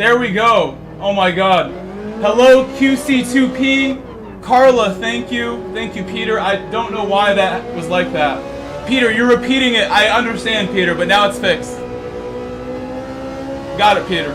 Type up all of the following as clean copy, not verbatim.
There we go. Oh my god. Hello, QC2P. Carla, thank you. Thank you, Peter. I don't know why that was like that. Peter, you're repeating it. I understand, Peter, but now it's fixed. Got it, Peter.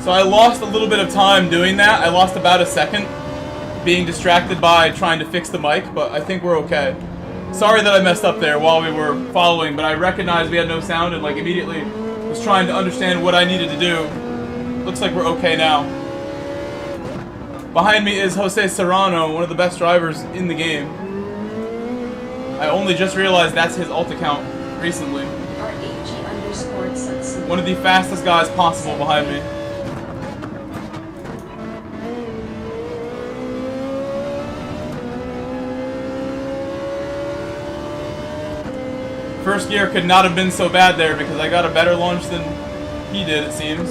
So I lost a little bit of time doing that. I lost about a second being distracted by trying to fix the mic, but I think we're okay. Sorry that I messed up there while we were following, but I recognized we had no sound and like immediately was trying to understand what I needed to do. Looks like we're okay now. Behind me is Jose Serrano, one of the best drivers in the game. I only just realized that's his alt account recently. One of the fastest guys possible behind me. First gear could not have been so bad there because I got a better launch than he did, it seems.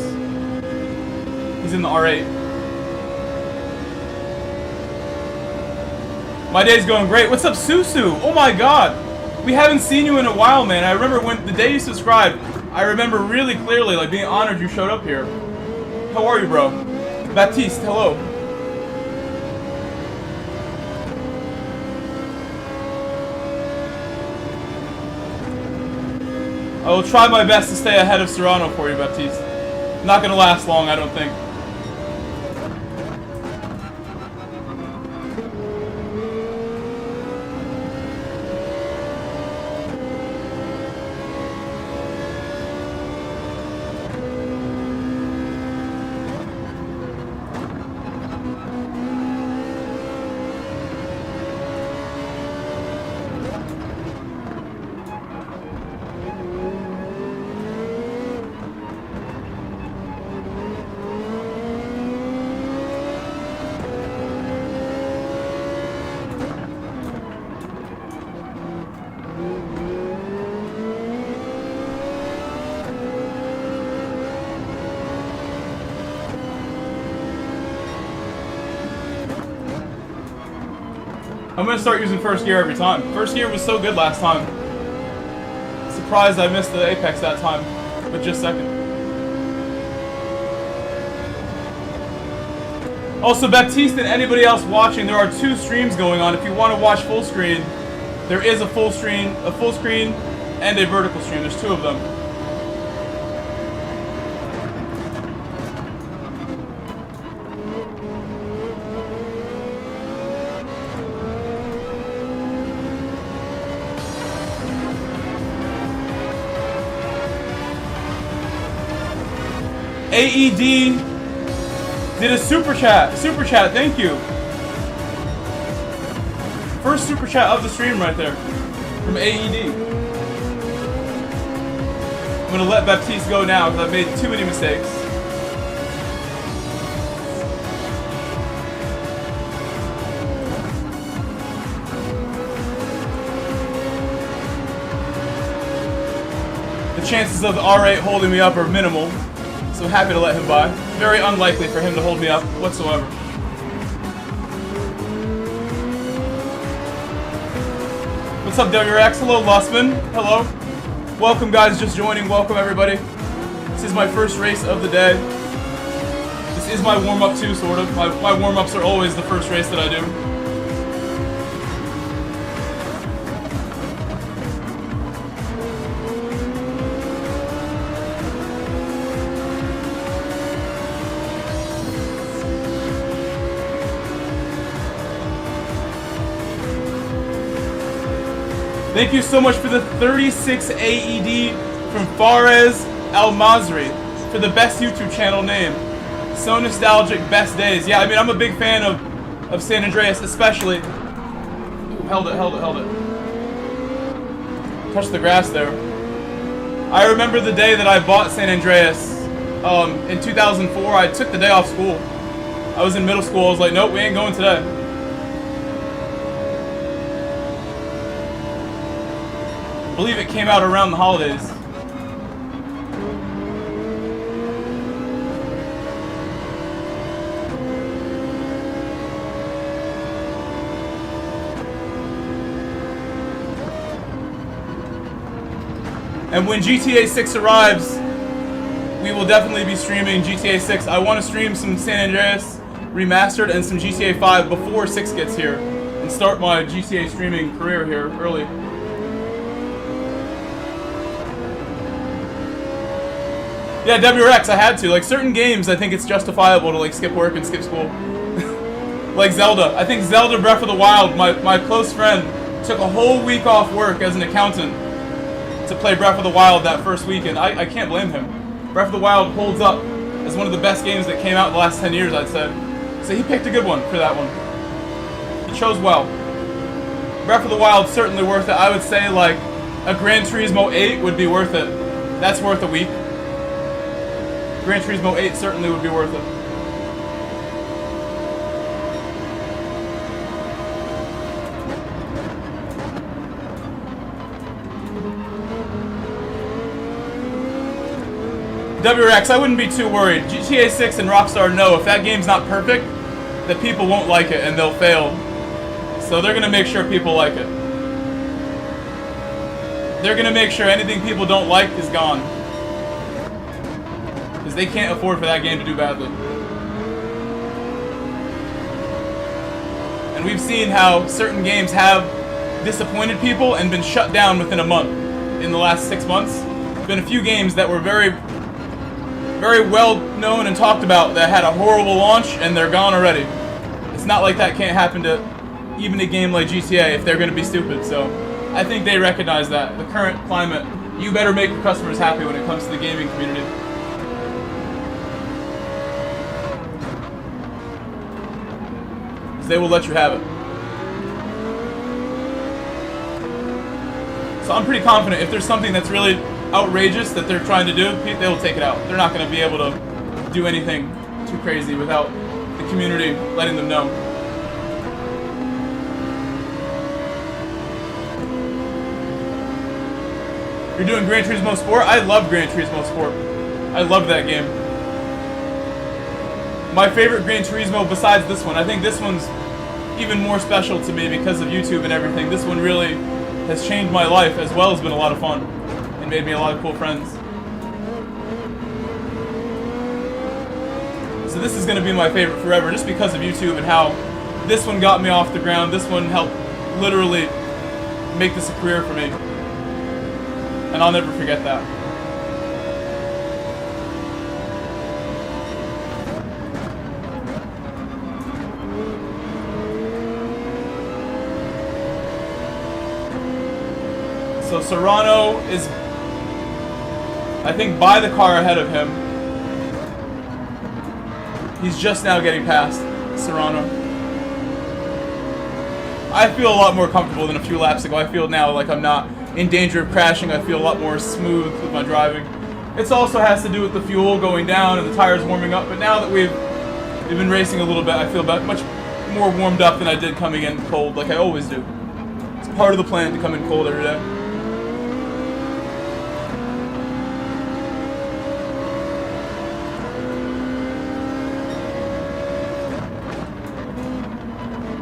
He's in the R8. My day's going great. What's up, Susu? Oh my god. We haven't seen you in a while, man. I remember when the day you subscribed, I remember really clearly like being honored you showed up here. How are you, bro? Baptiste, hello. I will try my best to stay ahead of Serrano for you, Baptiste. Not gonna last long, I don't think. I'm gonna start using first gear every time. First gear was so good last time. Surprised I missed the apex that time, but just second. Also, Baptiste and anybody else watching, there are 2 streams going on. If you want to watch full screen, there is a full screen and a vertical stream. There's 2 of them. AED did a super chat. Super chat, thank you. First super chat of the stream right there from AED. I'm gonna let Baptiste go now because I've made too many mistakes. The chances of the R8 holding me up are minimal. So happy to let him by. Very unlikely for him to hold me up whatsoever. What's up, WRX? Hello, Lussman. Hello. Welcome, guys, just joining. Welcome, everybody. This is my first race of the day. This is my warm-up, too, sort of. My warm-ups are always the first race that I do. Thank you so much for the 36 AED from Fares Al-Mazri for the best YouTube channel name. So nostalgic, best days. Yeah, I mean, I'm a big fan of San Andreas, especially. Ooh, held it. Touched the grass there. I remember the day that I bought San Andreas in 2004. I took the day off school. I was in middle school. I was like, nope, we ain't going today. I believe it came out around the holidays. And when GTA 6 arrives, we will definitely be streaming GTA 6. I want to stream some San Andreas Remastered and some GTA 5 before 6 gets here and start my GTA streaming career here early. Yeah, WRX, I had to. Like, certain games, I think it's justifiable to, like, skip work and skip school. Like Zelda. I think Zelda Breath of the Wild, my close friend took a whole week off work as an accountant to play Breath of the Wild that first weekend. I can't blame him. Breath of the Wild holds up as one of the best games that came out in the last 10 years, I'd say. So he picked a good one for that one. He chose well. Breath of the Wild, certainly worth it. I would say, like, a Gran Turismo 8 would be worth it. That's worth a week. Gran Turismo 8 certainly would be worth it. WRX, I wouldn't be too worried. GTA 6 and Rockstar know if that game's not perfect, that people won't like it and they'll fail. So they're gonna make sure people like it. They're gonna make sure anything people don't like is gone. Because they can't afford for that game to do badly. And we've seen how certain games have disappointed people and been shut down within a month. In the last 6 months, there's been a few games that were very well known and talked about that had a horrible launch and they're gone already. It's not like that can't happen to even a game like GTA if they're going to be stupid. So I think they recognize that. The current climate, you better make your customers happy when it comes to the gaming community. Because they will let you have it. So I'm pretty confident if there's something that's really outrageous that they're trying to do, they will take it out. They're not going to be able to do anything too crazy without the community letting them know. You're doing Gran Turismo Sport? I love Gran Turismo Sport. I love that game. My favorite Gran Turismo besides this one, I think this one's even more special to me because of YouTube and everything. This one really has changed my life as well as been a lot of fun. And made me a lot of cool friends. So this is going to be my favorite forever just because of YouTube and how this one got me off the ground. This one helped literally make this a career for me. And I'll never forget that. So Serrano is, I think, by the car ahead of him. He's just now getting past Serrano. I feel a lot more comfortable than a few laps ago. I feel now like I'm not in danger of crashing. I feel a lot more smooth with my driving. It also has to do with the fuel going down and the tires warming up. But now that we've been racing a little bit, I feel much more warmed up than I did coming in cold, like I always do. It's part of the plan to come in cold every day.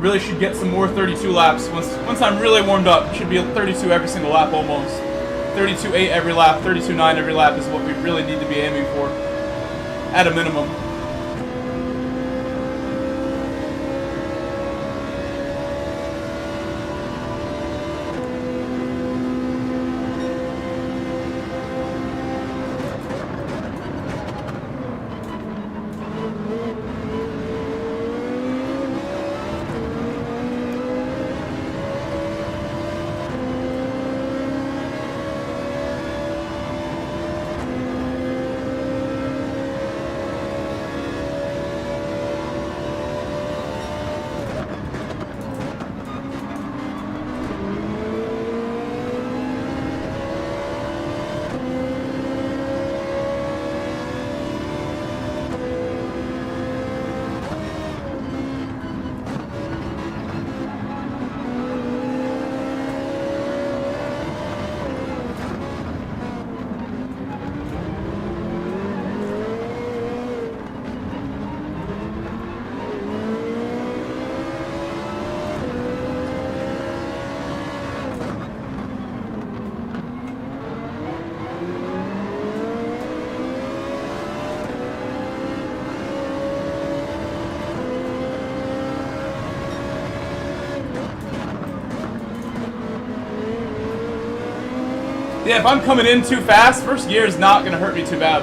Really should get some more 32 laps. Once I'm really warmed up, should be 32 every single lap almost. 32.8 every lap, 32.9 every lap is what we really need to be aiming for. At a minimum. Yeah, if I'm coming in too fast, first gear is not going to hurt me too bad.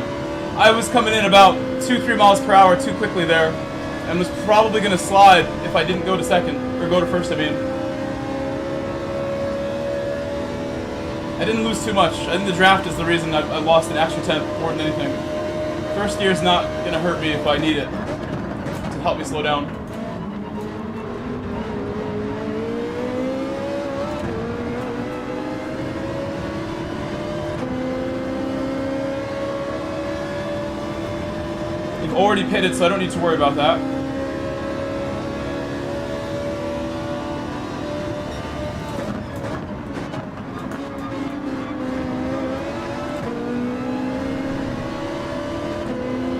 I was coming in about 2-3 miles per hour too quickly there, and was probably going to slide if I didn't go to second, or go to first, I mean. I didn't lose too much. I think the draft is the reason I lost an extra tenth more than anything. First gear is not going to hurt me if I need it to help me slow down. You've already pitted, so I don't need to worry about that.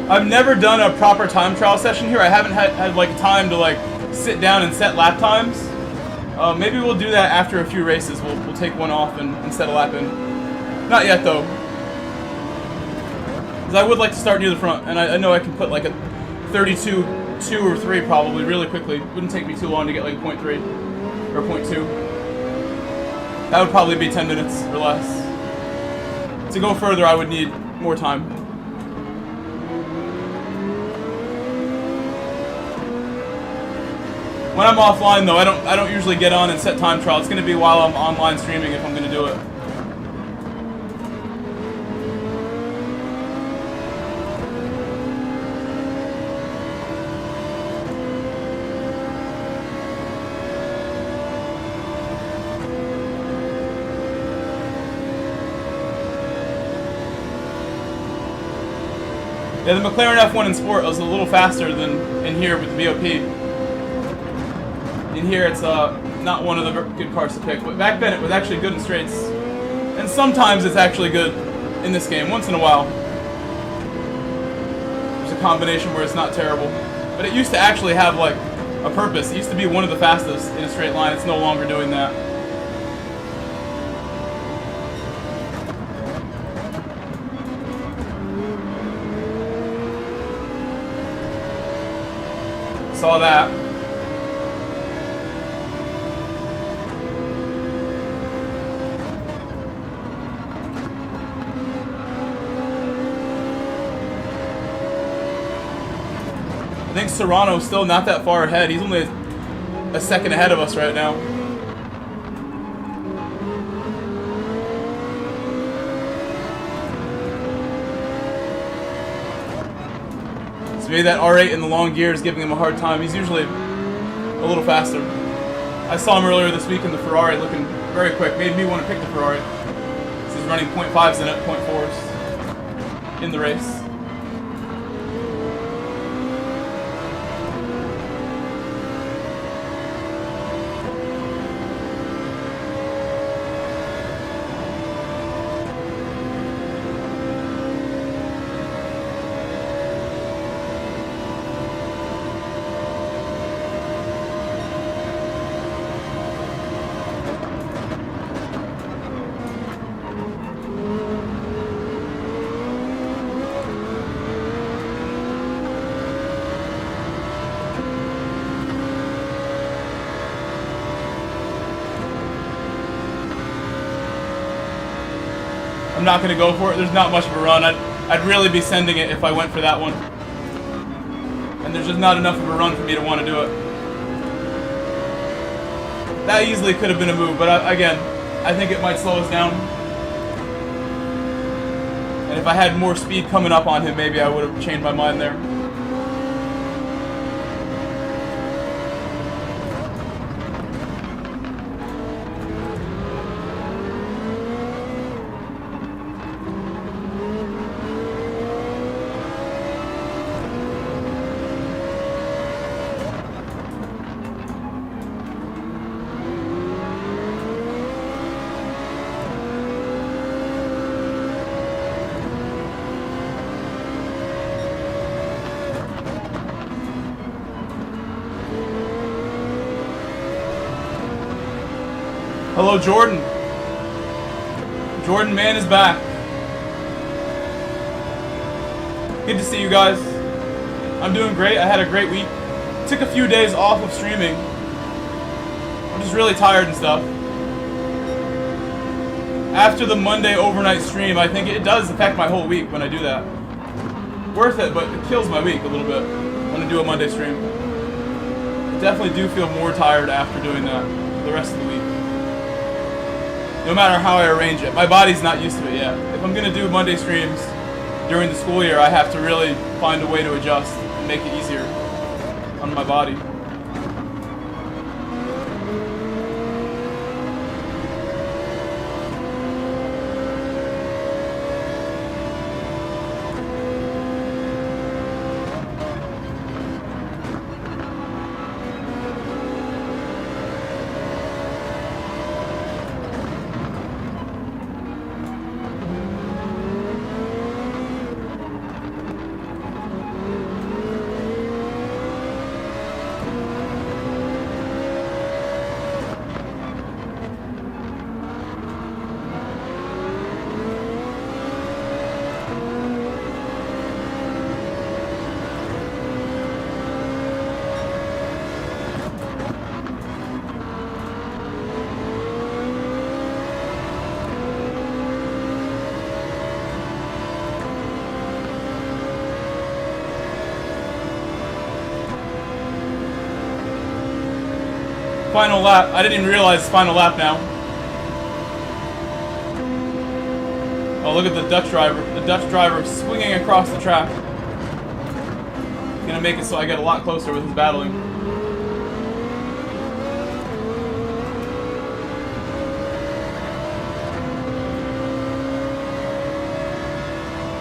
I've never done a proper time trial session here. I haven't had like time to like sit down and set lap times. Maybe we'll do that after a few races. We'll take one off and set a lap in. Not yet though. Because I would like to start near the front, and I know I can put like a 32.2 or 3 probably really quickly. Wouldn't take me too long to get like 0.3 or 0.2. That would probably be 10 minutes or less. To go further, I would need more time. When I'm offline though, I don't usually get on and set time trial. It's going to be while I'm online streaming if I'm going to do it. Yeah, the McLaren F1 in Sport was a little faster than in here with the VOP. In here, it's not one of the good cars to pick, but back then it was actually good in straights. And sometimes it's actually good in this game, once in a while. There's a combination where it's not terrible. But it used to actually have, like, a purpose. It used to be one of the fastest in a straight line. It's no longer doing that. Saw that. I think Serrano's still not that far ahead. He's only a second ahead of us right now. So maybe that R8 in the long gear is giving him a hard time. He's usually a little faster. I saw him earlier this week in the Ferrari looking very quick. Made me want to pick the Ferrari. So he's running 0.5s in it, 0.4s in the race. I'm not going to go for it. There's not much of a run. I'd really be sending it if I went for that one. And there's just not enough of a run for me to want to do it. That easily could have been a move, but again, I think it might slow us down. And if I had more speed coming up on him, maybe I would have changed my mind there. Hello, Jordan. Jordan Man is back. Good to see you guys. I'm doing great. I had a great week. Took a few days off of streaming. I'm just really tired and stuff. after the Monday overnight stream, I think it does affect my whole week when I do that. Worth it, but it kills my week a little bit when I do a Monday stream. I definitely do feel more tired after doing that the rest of the week. No matter how I arrange it. My body's not used to it yet. If I'm gonna do Monday streams during the school year, I have to really find a way to adjust and make it easier on my body. Final lap. I didn't even realize it's final lap now. Oh, look at the Dutch driver. The Dutch driver swinging across the track. Gonna make it so I get a lot closer with his battling.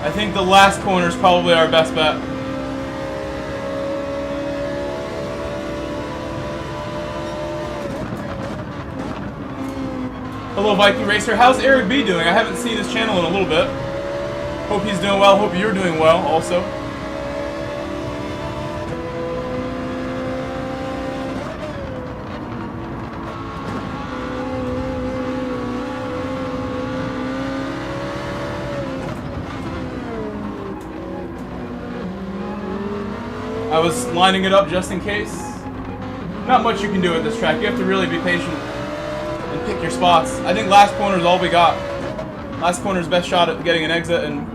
I think the last corner is probably our best bet. Hello, Viking Racer. How's Eric B doing? I haven't seen his channel in a little bit. Hope he's doing well. Hope you're doing well also. I was lining it up just in case. Not much you can do at this track. You have to really be patient and pick your spots. I think last corner is all we got. Last corner is best shot at getting an exit, and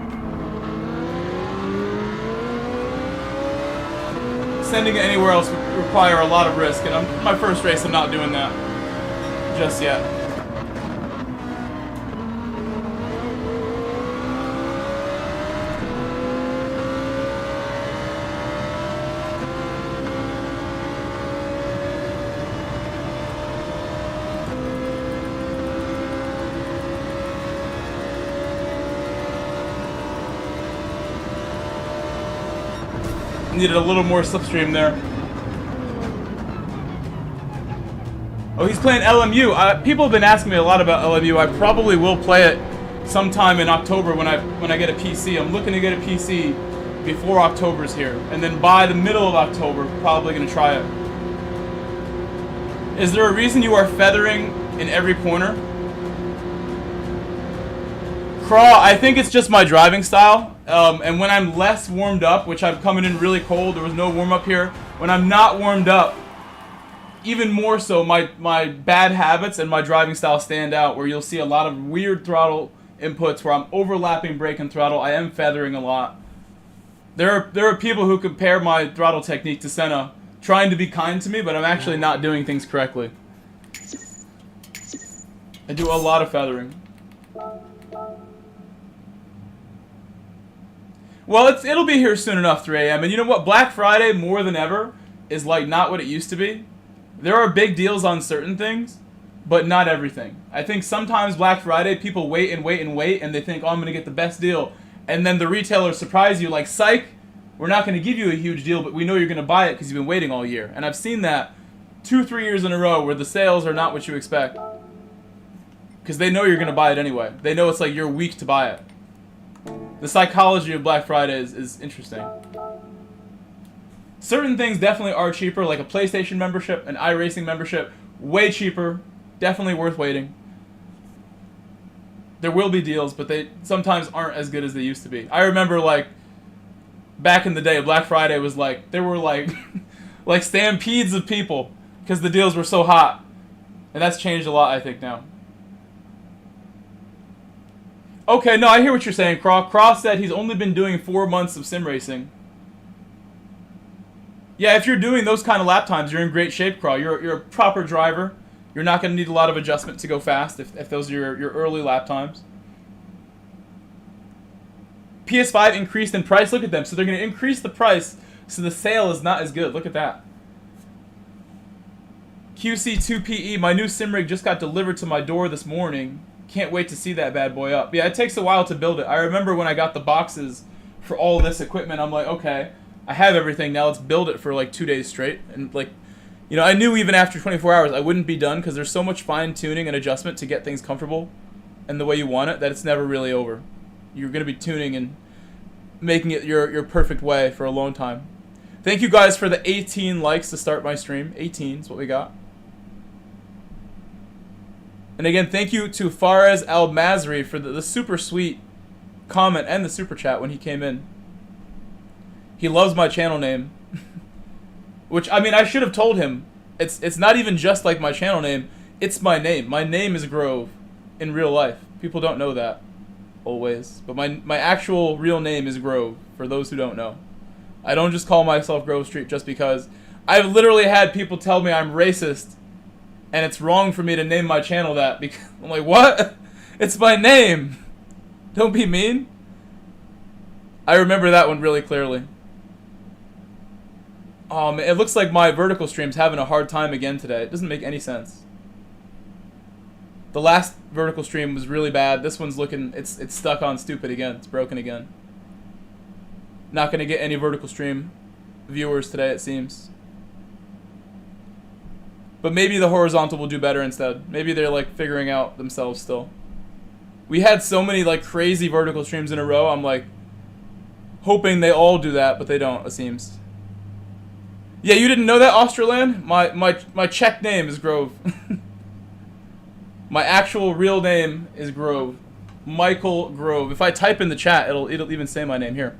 sending it anywhere else would require a lot of risk, and my first race I'm not doing that just yet. Needed a little more slipstream there. Oh, he's playing LMU. People have been asking me a lot about LMU. I probably will play it sometime in October when I get a PC. I'm looking to get a PC before October's here, and then by the middle of October, probably gonna try it. Is there a reason you are feathering in every corner? Craw, I think it's just my driving style. And when I'm less warmed up, which I'm coming in really cold, there was no warm up here. When I'm not warmed up, even more so, my bad habits and my driving style stand out, where you'll see a lot of weird throttle inputs where I'm overlapping brake and throttle. I am feathering a lot. There are people who compare my throttle technique to Senna, trying to be kind to me, but I'm actually not doing things correctly. I do a lot of feathering. Well, it'll be here soon enough, 3 a.m. And you know what? Black Friday, more than ever, is like not what it used to be. There are big deals on certain things, but not everything. I think sometimes Black Friday, people wait and wait and wait, and they think, oh, I'm going to get the best deal. And then the retailers surprise you like, psych, we're not going to give you a huge deal, but we know you're going to buy it because you've been waiting all year. And I've seen that 2-3 years in a row where the sales are not what you expect. Because they know you're going to buy it anyway. They know it's like you're weak to buy it. The psychology of Black Friday is interesting. Certain things definitely are cheaper, like a PlayStation membership, an iRacing membership, way cheaper, definitely worth waiting. There will be deals, but they sometimes aren't as good as they used to be. I remember, like, back in the day, Black Friday was like, there were like, like stampedes of people because the deals were so hot. And that's changed a lot, I think, now. Okay, no, I hear what you're saying, Croc. Cross said he's only been doing 4 months of sim racing. Yeah, if you're doing those kind of lap times, you're in great shape, Croc. You're a proper driver. You're not going to need a lot of adjustment to go fast if those are your early lap times. PS5 increased in price. Look at them. So they're going to increase the price so the sale is not as good. Look at that. QC2PE, my new sim rig just got delivered to my door this morning. Can't wait to see that bad boy up. Yeah, it takes a while to build it. I remember when I got the boxes for all this equipment, I'm like, okay, I have everything now. Let's build it for like 2 days straight. And like, you know, I knew even after 24 hours I wouldn't be done because there's so much fine tuning and adjustment to get things comfortable and the way you want it that it's never really over. You're going to be tuning and making it your perfect way for a long time. Thank you guys for the 18 likes to start my stream. 18 is what we got. And again, thank you to Faraz Al-Mazri for the super sweet comment and the super chat when he came in. He loves my channel name. Which, I mean, I should have told him. It's not even just like my channel name. It's my name. My name is Grove in real life. People don't know that. Always. But my actual real name is Grove, for those who don't know. I don't just call myself Grove Street just because. I've literally had people tell me I'm racist. And it's wrong for me to name my channel that. Because I'm like, what? It's my name. Don't be mean. I remember that one really clearly. It looks like my vertical stream's having a hard time again today. It doesn't make any sense. The last vertical stream was really bad. This one's looking, it's stuck on stupid again. It's broken again. Not going to get any vertical stream viewers today, it seems. But maybe the horizontal will do better instead. Maybe they're like figuring out themselves still. We had so many like crazy vertical streams in a row. I'm like hoping they all do that, but they don't, it seems. Yeah, you didn't know that, Australand? My Czech name is Grove. My actual real name is Grove. Michael Grove. If I type in the chat, it'll even say my name here.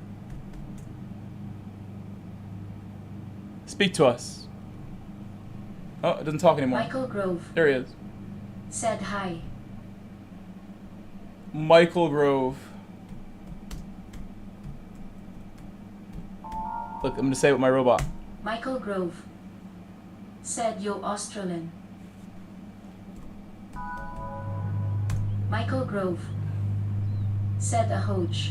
Speak to us. Oh, it doesn't talk anymore. Michael Grove. There he is. Said hi. Michael Grove. Look, I'm going to say it with my robot. Michael Grove. Said yo Australian. Michael Grove. Said a hoach.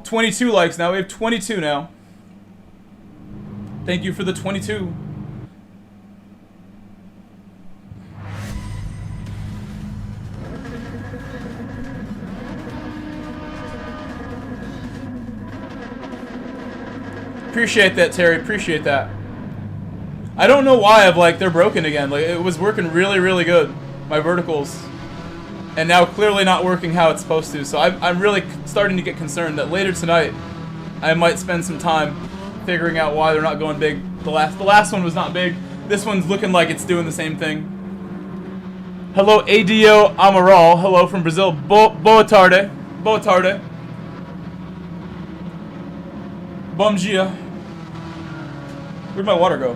$22 likes now. We have 22 now. Thank you for the 22. Appreciate that, Terry. Appreciate that. I don't know why they're broken again. Like, it was working really, really good. My verticals. And now clearly not working how it's supposed to. So I'm really starting to get concerned that later tonight I might spend some time figuring out why they're not going big. The last one was not big. This one's looking like it's doing the same thing. Hello, Adio Amaral. Hello from Brazil. Boa tarde. Boa tarde. Bom dia. Where'd my water go?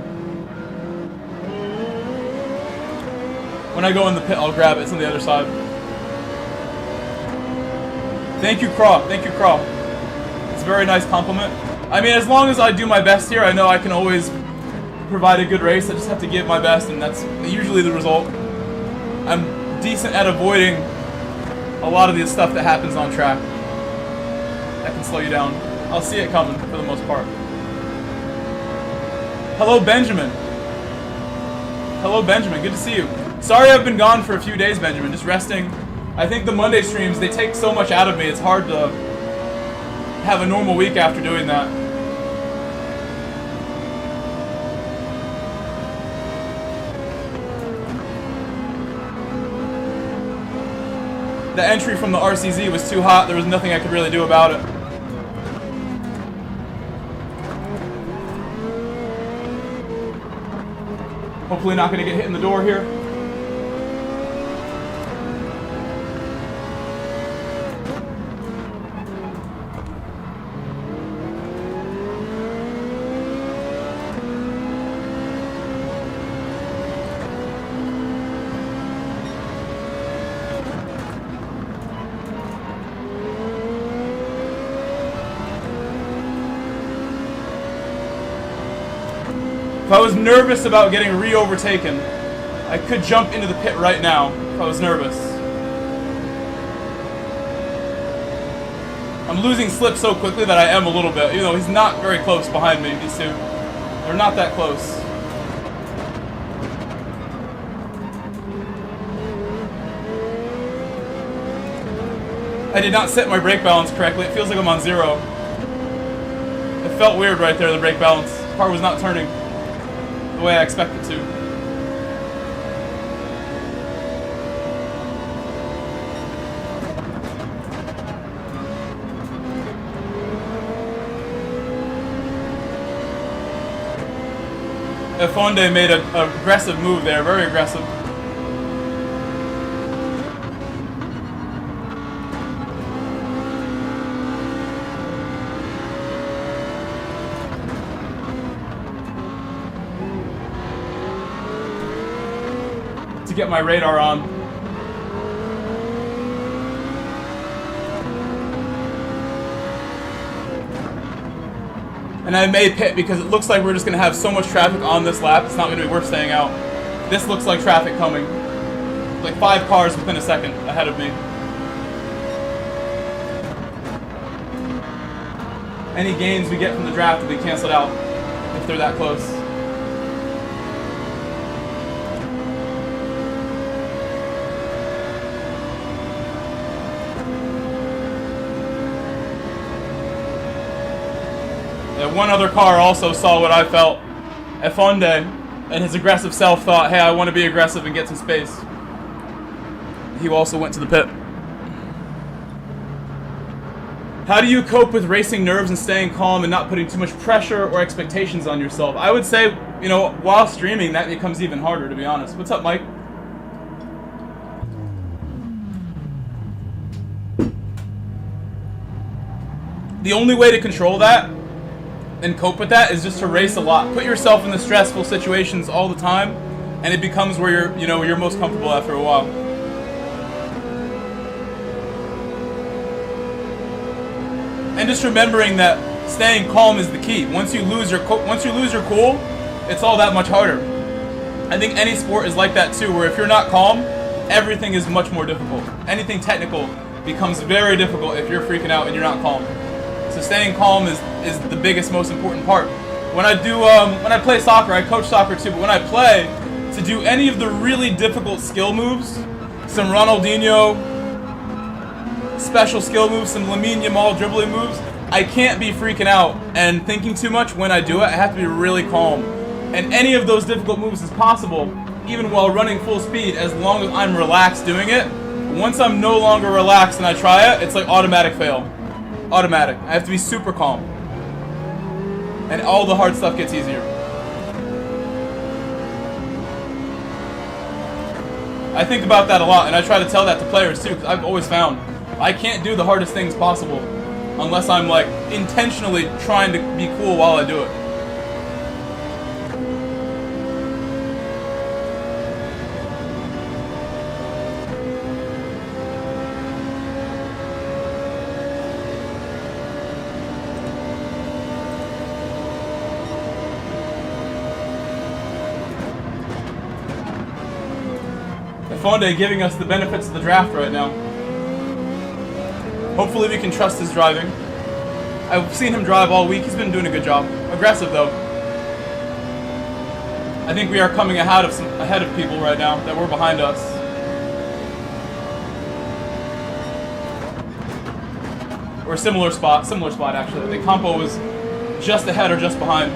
When I go in the pit, I'll grab it. It's on the other side. Thank you, Croc. Thank you, Croc. It's a very nice compliment. I mean, as long as I do my best here, I know I can always provide a good race. I just have to give my best, and that's usually the result. I'm decent at avoiding a lot of the stuff that happens on track. That can slow you down. I'll see it coming for the most part. Hello, Benjamin. Hello, Benjamin. Good to see you. Sorry I've been gone for a few days, Benjamin. Just resting. I think the Monday streams, they take so much out of me, it's hard to have a normal week after doing that. The entry from the RCZ was too hot, there was nothing I could really do about it. Hopefully not going to get hit in the door here. I was nervous about getting re-overtaken, I could jump into the pit right now if I was nervous. I'm losing slip so quickly that I am a little bit, even though he's not very close behind me, these two. They're not that close. I did not set my brake balance correctly. It feels like I'm on 0. It felt weird right there, the brake balance. The car was not turning the way I expected it to. Fonde made an aggressive move there, very aggressive. To get my radar on. And I may pit because it looks like we're just going to have so much traffic on this lap, it's not going to be worth staying out. This looks like traffic coming. Like 5 cars within a second ahead of me. Any gains we get from the draft will be canceled out if they're that close. One other car also saw what I felt. Fonde and his aggressive self thought, hey, I want to be aggressive and get some space. He also went to the pit. How do you cope with racing nerves and staying calm and not putting too much pressure or expectations on yourself? I would say, you know, while streaming, that becomes even harder, to be honest. What's up, Mike? The only way to control that and cope with that is just to race a lot. Put yourself in the stressful situations all the time, and it becomes where you're most comfortable after a while. And just remembering that staying calm is the key. Once you lose your cool, it's all that much harder. I think any sport is like that too, where if you're not calm, everything is much more difficult. Anything technical becomes very difficult if you're freaking out and you're not calm. So staying calm is the biggest, most important part. When I play soccer, I coach soccer too, but when I play, to do any of the really difficult skill moves, some Ronaldinho special skill moves, some Lamine Yamal dribbling moves, I can't be freaking out and thinking too much when I do it. I have to be really calm. And any of those difficult moves is possible, even while running full speed, as long as I'm relaxed doing it. Once I'm no longer relaxed and I try it, it's like automatic fail. Automatic. I have to be super calm. And all the hard stuff gets easier. I think about that a lot, and I try to tell that to players too, because I've always found I can't do the hardest things possible unless I'm like intentionally trying to be cool while I do it. Fonde giving us the benefits of the draft right now. Hopefully we can trust his driving. I've seen him drive all week. He's been doing a good job. Aggressive though. I think we are coming ahead of people right now that were behind us. Or a similar spot actually. I think Campo was just ahead or just behind.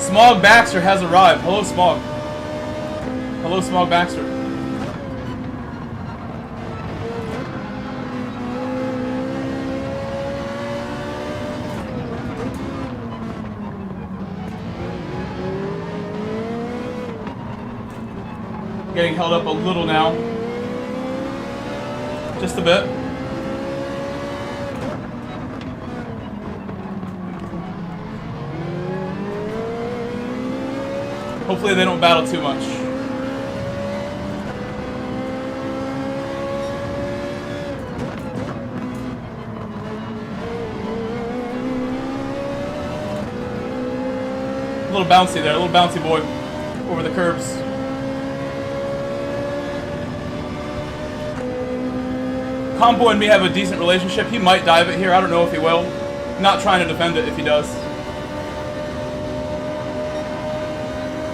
Smog Baxter has arrived. Hello, Smog. Hello, Smog Baxter. Getting held up a little now. Just a bit. Hopefully they don't battle too much. little bouncy there, a little bouncy boy over the curbs. Combo and me have a decent relationship. He might dive it here. I don't know if he will. Not trying to defend it if he does.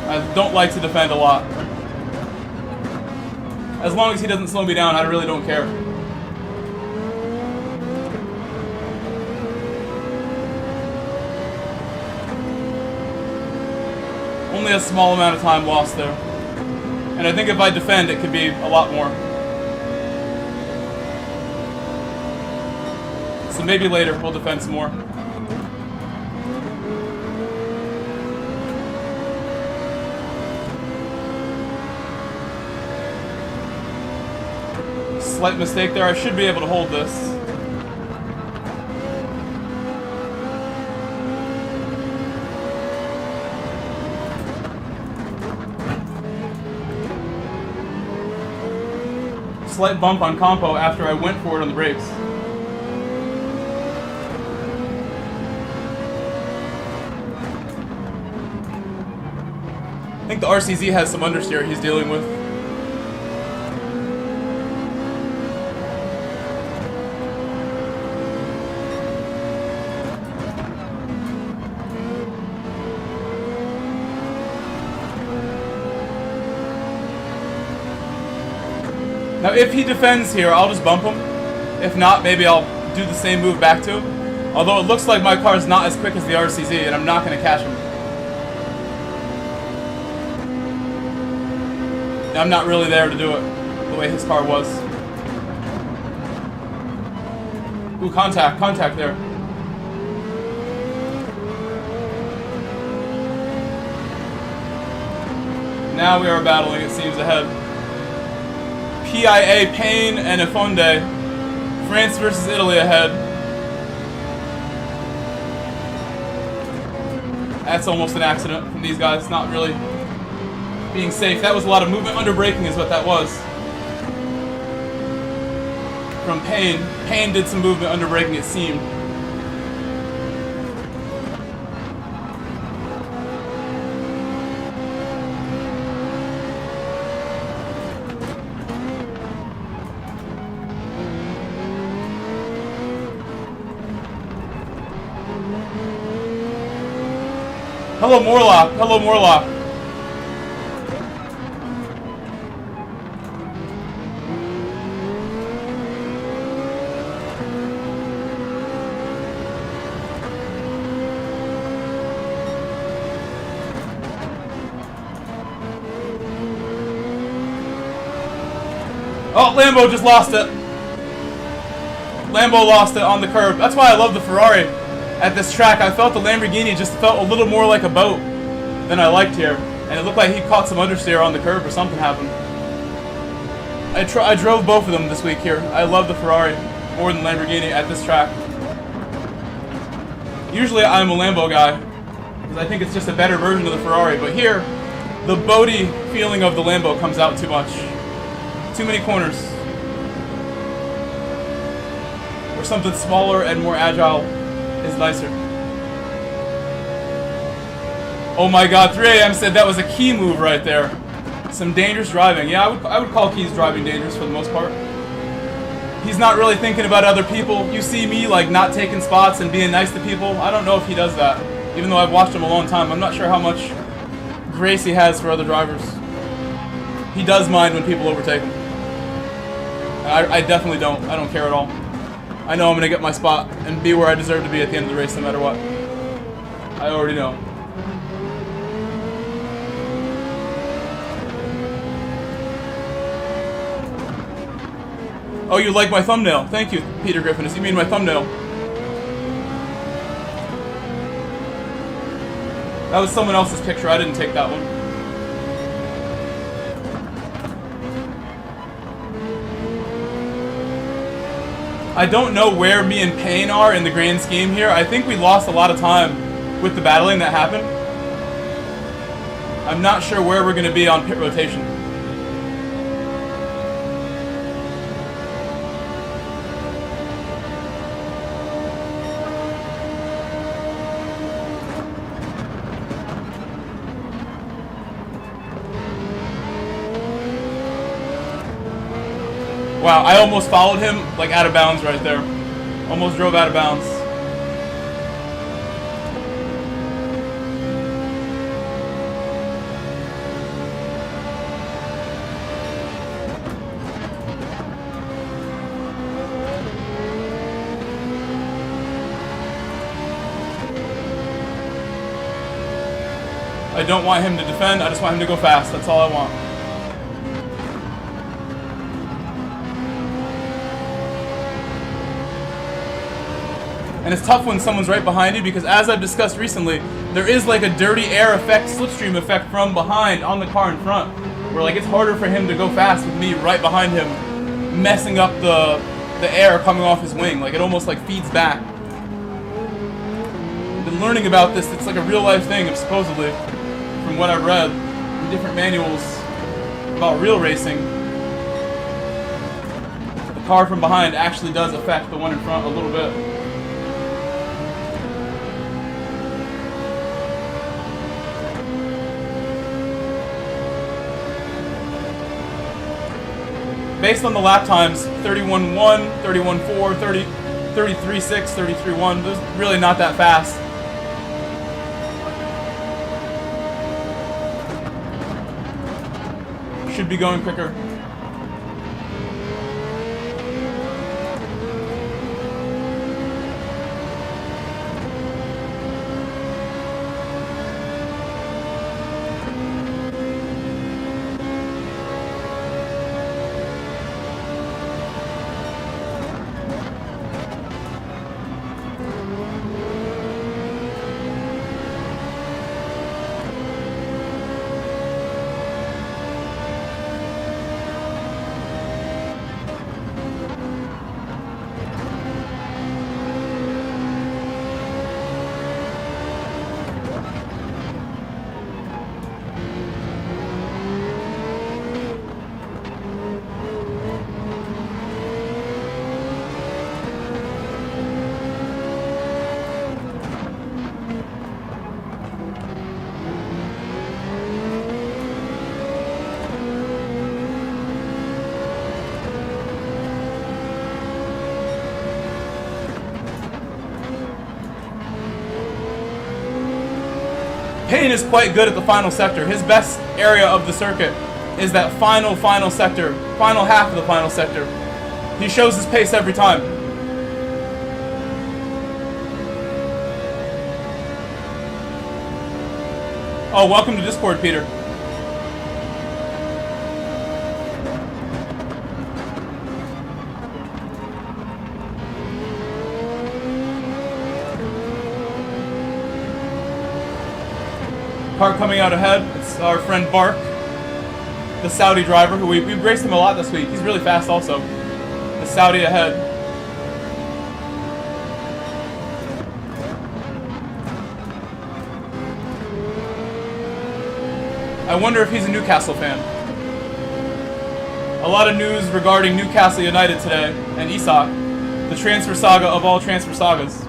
I don't like to defend a lot. As long as he doesn't slow me down, I really don't care. Only a small amount of time lost there. And I think if I defend, it could be a lot more. So maybe later we'll defend some more. Slight mistake there. I should be able to hold this. Slight bump on compo after I went for it on the brakes. I think the RCZ has some understeer he's dealing with. Now, if he defends here, I'll just bump him. If not, maybe I'll do the same move back to him. Although it looks like my car is not as quick as the RCZ, and I'm not going to catch him. I'm not really there to do it the way his car was. Ooh, contact there. Now we are battling, it seems, ahead. PIA, Payne, and Ifonde. France versus Italy ahead. That's almost an accident from these guys, not really being safe. That was a lot of movement under braking is what that was. From Payne. Payne did some movement under braking, it seemed. Hello, Morlock. Hello, Morlock. Oh, Lambo just lost it. Lambo lost it on the curb. That's why I love the Ferrari. At this track, I felt the Lamborghini just felt a little more like a boat than I liked here. And it looked like he caught some understeer on the curb or something happened. I drove both of them this week here. I love the Ferrari more than Lamborghini at this track. Usually I'm a Lambo guy, because I think it's just a better version of the Ferrari. But here, the boaty feeling of the Lambo comes out too much. Too many corners. Or something smaller and more agile is nicer. Oh my god, 3 AM said that was a Key move right there. Some dangerous driving. Yeah, I would call Key's driving dangerous for the most part. He's not really thinking about other people. You see me like not taking spots and being nice to people. I don't know if he does that. Even though I've watched him a long time, I'm not sure how much grace he has for other drivers. He does mind when people overtake him. I definitely don't. I don't care at all. I know I'm going to get my spot and be where I deserve to be at the end of the race no matter what. I already know. Oh, you like my thumbnail. Thank you, Peter Griffin. Does he mean my thumbnail? That was someone else's picture. I didn't take that one. I don't know where me and Payne are in the grand scheme here. I think we lost a lot of time with the battling that happened. I'm not sure where we're going to be on pit rotation. Wow, I almost followed him, like, out of bounds right there. Almost drove out of bounds. I don't want him to defend, I just want him to go fast. That's all I want. And it's tough when someone's right behind you because, as I've discussed recently, there is like a dirty air effect, slipstream effect from behind on the car in front, where like it's harder for him to go fast with me right behind him, messing up the air coming off his wing. Like it almost like feeds back. I've been learning about this. It's like a real life thing, supposedly, from what I've read in different manuals about real racing. The car from behind actually does affect the one in front a little bit. Based on the lap times, 31.1, 31.4, 33.6, 33.1, those really not that fast. Should be going quicker. Payne is quite good at the final sector. His best area of the circuit is that final sector, final half of the final sector. He shows his pace every time. Oh, welcome to Discord, Peter. Car coming out ahead, it's our friend Bark, the Saudi driver, who we've raced him a lot this week. He's really fast also. The Saudi ahead. I wonder if he's a Newcastle fan. A lot of news regarding Newcastle United today and Isak, the transfer saga of all transfer sagas.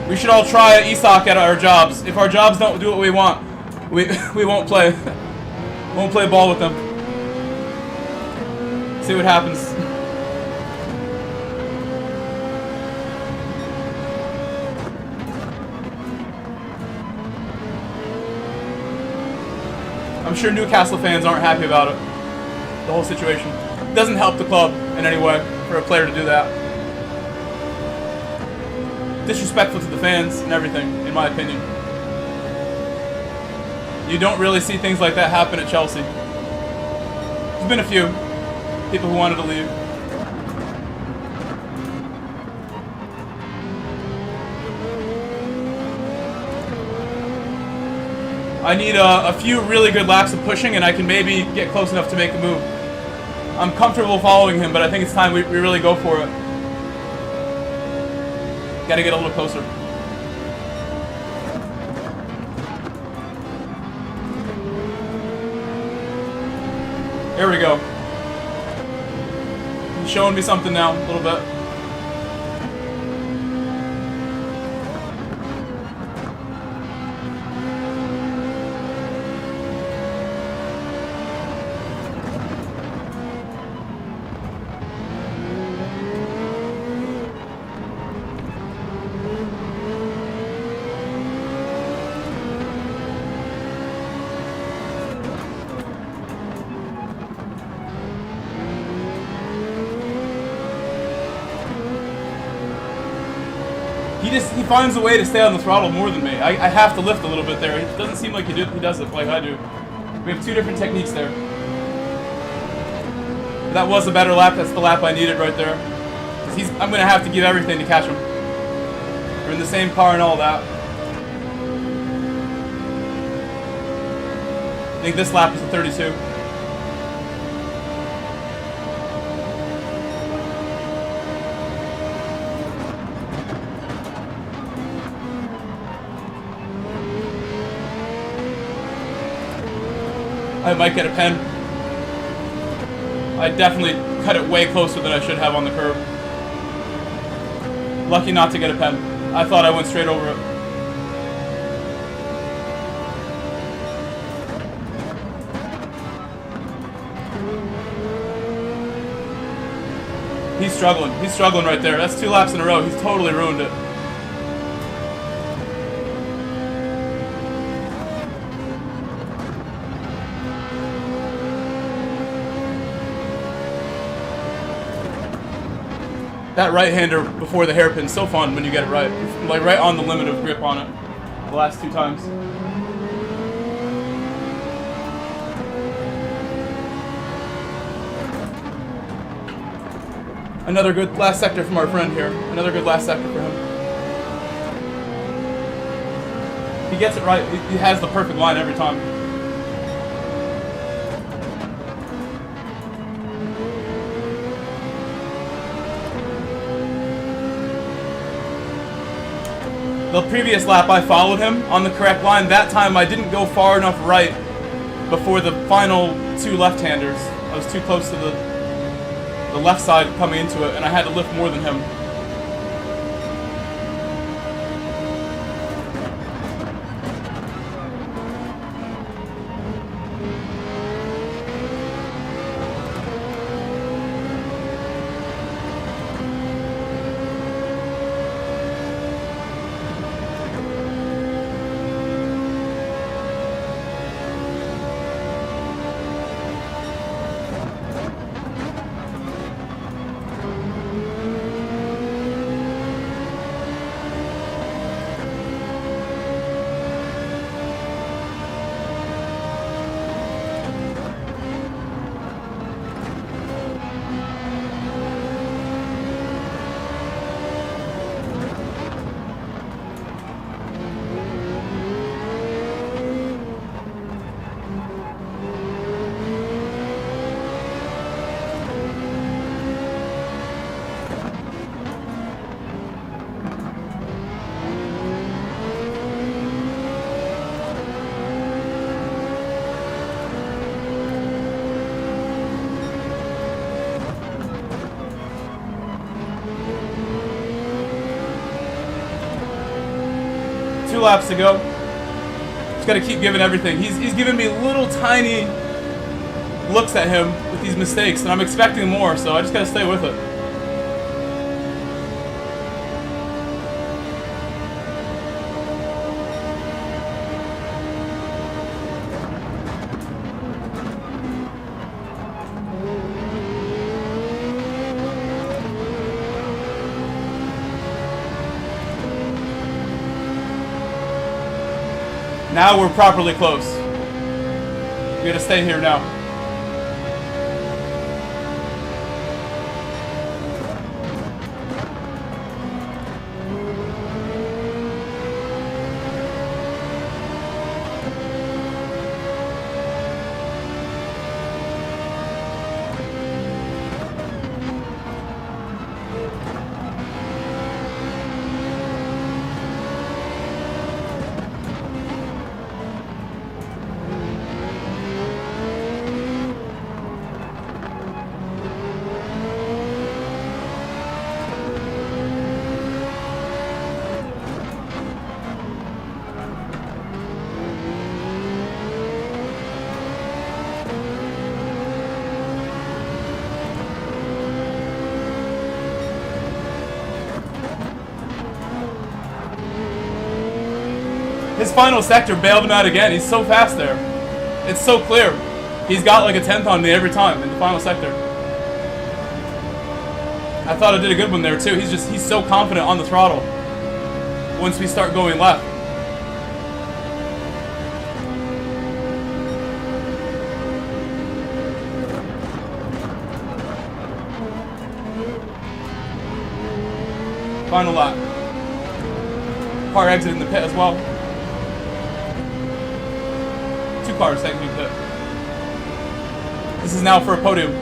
We should all try Isak at our jobs. If our jobs don't do what we want, we won't play. Won't play ball with them. See what happens. I'm sure Newcastle fans aren't happy about it. The whole situation. It doesn't help the club in any way for a player to do that. Disrespectful to the fans and everything, in my opinion. You don't really see things like that happen at Chelsea. There's been a few people who wanted to leave. I need a few really good laps of pushing and I can maybe get close enough to make a move. I'm comfortable following him, but I think it's time we really go for it. Gotta get a little closer. There we go. He's showing me something now, a little bit. He finds a way to stay on the throttle more than me. I have to lift a little bit there. It doesn't seem like he does it like I do. We have two different techniques there. That was a better lap. That's the lap I needed right there. I'm going to have to give everything to catch him. We're in the same car and all that. I think this lap is a 32. I might get a pen. I definitely cut it way closer than I should have on the curb. Lucky not to get a pen. I thought I went straight over it. He's struggling. He's struggling right there. That's 2 laps in a row. He's totally ruined it. That right-hander before the hairpin's so fun when you get it right. It's like right on the limit of grip on it. The last 2 times. Another good last sector from our friend here. Another good last sector for him. He gets it right. He has the perfect line every time. The previous lap I followed him on the correct line. That time I didn't go far enough right before the final 2 left-handers. I was too close to the left side coming into it, and I had to lift more than him. Laps to go. Just got to keep giving everything. He's giving me little tiny looks at him with these mistakes, and I'm expecting more, so I just got to stay with it. Now we're properly close. We gotta stay here now. his final sector bailed him out again. He's so fast there. It's so clear. He's got like a 10th on me every time in the final sector. I thought I did a good one there too. He's so confident on the throttle once we start going left. Final lap. Car exiting the pit as well. 2 cars exiting the pit. This is now for a podium.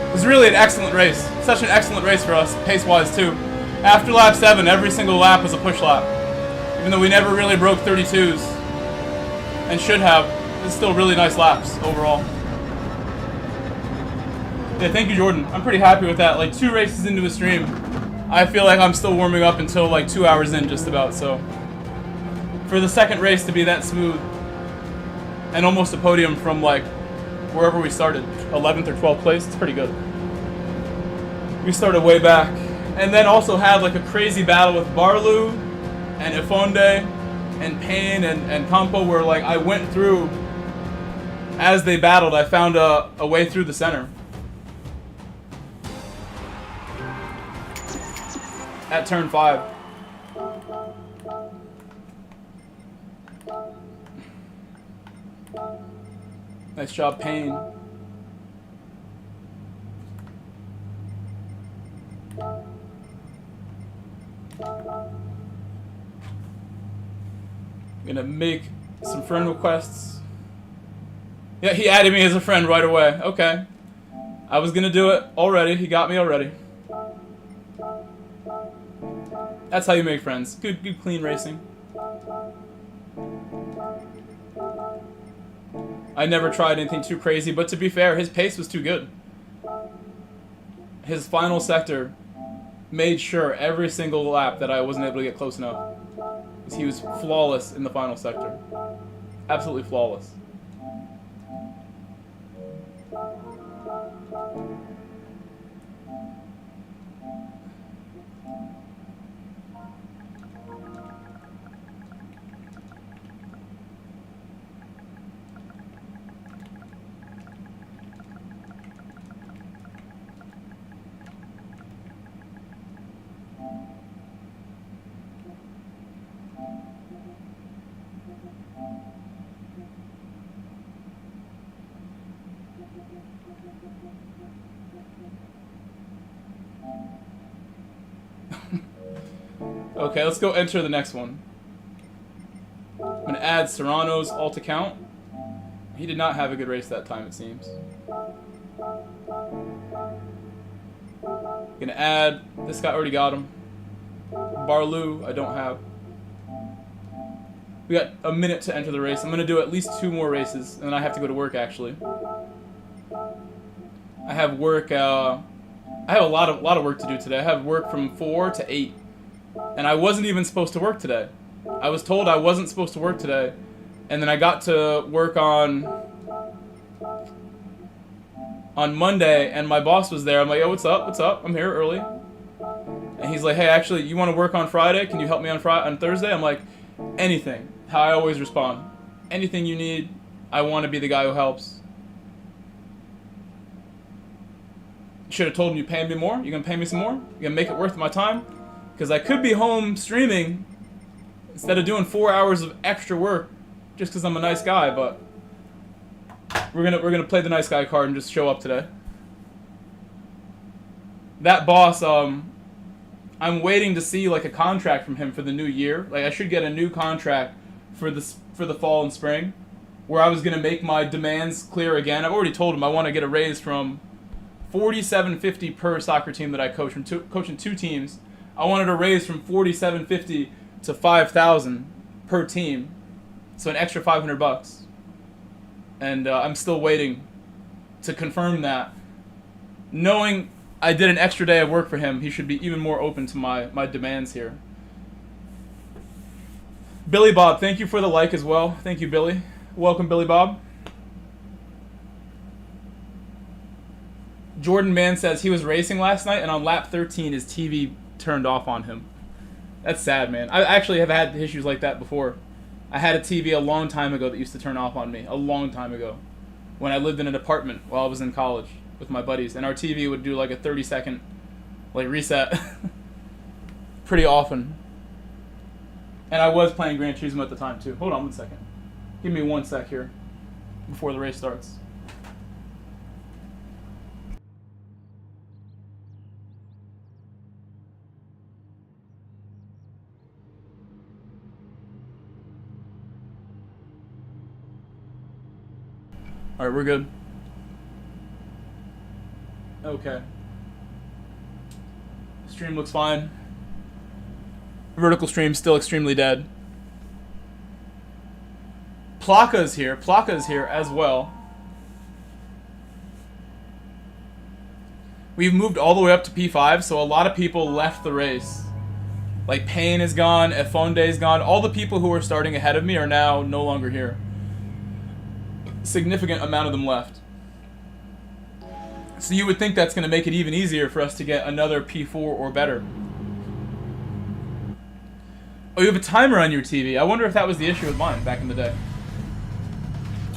It was really an excellent race. Such an excellent race for us, pace-wise too. After lap 7, every single lap was a push lap. Even though we never really broke 32s, and should have, it's still really nice laps overall. Yeah, thank you, Jordan. I'm pretty happy with that. Like 2 races into a stream, I feel like I'm still warming up until like 2 hours in, just about. So for the second race to be that smooth, and almost a podium from like wherever we started, 11th or 12th place, it's pretty good. We started way back, and then also had like a crazy battle with Barlu and Ifonde and Payne and Campo, where like I went through as they battled. I found a way through the center at turn 5. Nice job, Payne. Gonna make some friend requests. Yeah, he added me as a friend right away. Okay. I was gonna do it already. He got me already. That's how you make friends. Good clean racing. I never tried anything too crazy, but to be fair, his pace was too good. His final sector made sure every single lap that I wasn't able to get close enough. He was flawless in the final sector. Absolutely flawless. Okay, let's go enter the next one. I'm gonna add Serrano's alt account. He did not have a good race that time, it seems. Gonna add, this guy already got him. Barlu, I don't have. We got a minute to enter the race. I'm gonna do at least 2 more races, and then I have to go to work actually. I have work, I have a lot of work to do today. I have work from 4 to 8. And I wasn't even supposed to work today. I was told I wasn't supposed to work today. And then I got to work on Monday, and my boss was there. I'm like, yo, what's up? What's up? I'm here early. And he's like, hey, actually, you want to work on Friday? Can you help me on Thursday? I'm like, anything. How I always respond. Anything you need, I want to be the guy who helps. Should have told him you paying me more. You gonna pay me some more? You gonna make it worth my time? Because I could be home streaming instead of doing 4 hours of extra work just because I'm a nice guy, but we're gonna play the nice guy card and just show up today. That boss, I'm waiting to see like a contract from him for the new year. Like I should get a new contract for the fall and spring, where I was gonna make my demands clear again. I've already told him I want to get a raise from $47.50 per soccer team that I coach. From coaching 2 teams, I wanted a raise from $47.50 to $5,000 per team, so an extra $500. And I'm still waiting to confirm that. Knowing I did an extra day of work for him, he should be even more open to my demands here. Billy Bob, thank you for the like as well. Thank you, Billy. Welcome, Billy Bob. Jordan Man says he was racing last night, and on lap 13, his TV turned off on him. That's sad, man. I actually have had issues like that before. I had a TV a long time ago that used to turn off on me. A long time ago. When I lived in an apartment while I was in college with my buddies. And our TV would do like a 30-second like reset. Pretty often. And I was playing Gran Turismo at the time, too. Hold on 1 second. Give me 1 sec here before the race starts. Alright, we're good. Okay. Stream looks fine. Vertical stream still extremely dead. Plaka's here. Plaka's here as well. We've moved all the way up to P5, so a lot of people left the race. Like Payne is gone, Efonde is gone. All the people who were starting ahead of me are now no longer here. Significant amount of them left. So you would think that's going to make it even easier for us to get another P4 or better. Oh, you have a timer on your TV. I wonder if that was the issue with mine back in the day.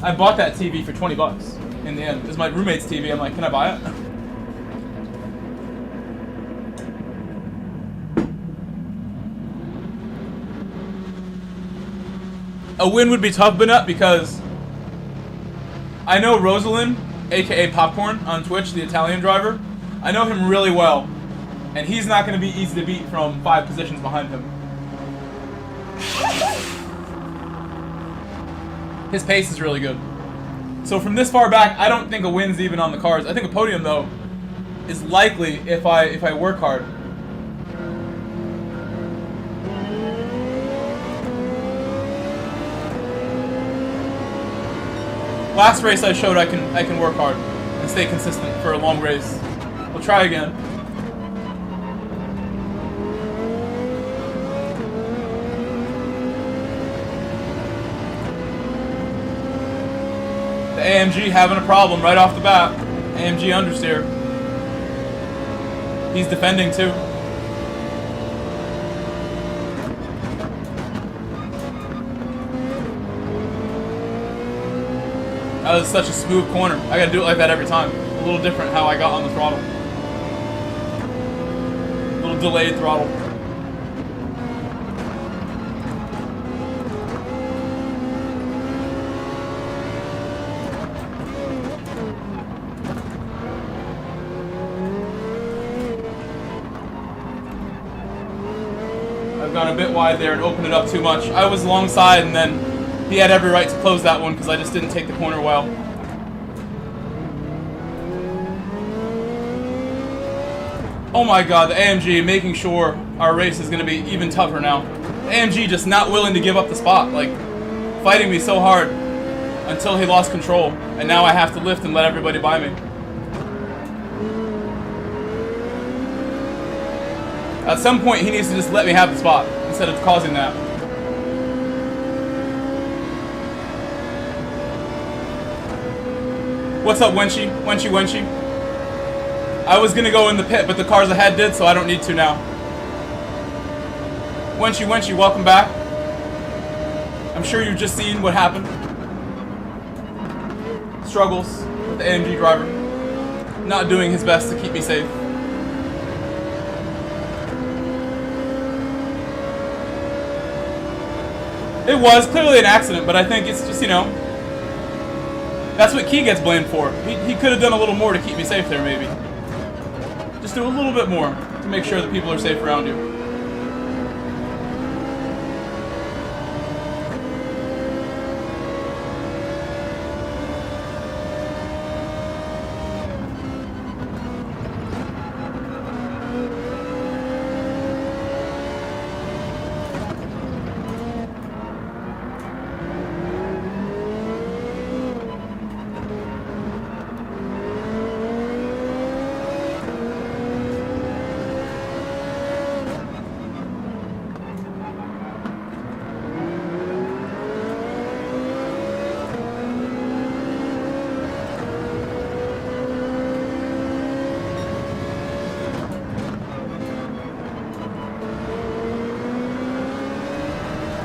I bought that TV for 20 bucks in the end. It was my roommate's TV. I'm like, can I buy it? A win would be tough, but not because I know Rosalind, aka Popcorn on Twitch, the Italian driver. I know him really well, and he's not going to be easy to beat from 5 positions behind him. His pace is really good. So from this far back, I don't think a win's even on the cards. I think a podium, though, is likely if I work hard. Last race I showed I can work hard and stay consistent for a long race. We'll try again. The AMG having a problem right off the bat. AMG understeer. He's defending too. That was such a smooth corner. I gotta do it like that every time. A little different how I got on the throttle. A little delayed throttle. I've gone a bit wide there and opened it up too much. I was alongside and then he had every right to close that one because I just didn't take the corner well. Oh my god, the AMG making sure our race is going to be even tougher now. The AMG just not willing to give up the spot, like fighting me so hard until he lost control. And now I have to lift and let everybody by me. At some point he needs to just let me have the spot instead of causing that. What's up, Wenchy? Wenchy. I was gonna go in the pit, but the cars ahead did, so I don't need to now. Wenchy, welcome back. I'm sure you've just seen what happened. Struggles with the AMG driver. Not doing his best to keep me safe. It was clearly an accident, but I think it's just, you know, that's what Key gets blamed for. He could have done a little more to keep me safe there, maybe. Just do a little bit more to make sure that people are safe around you.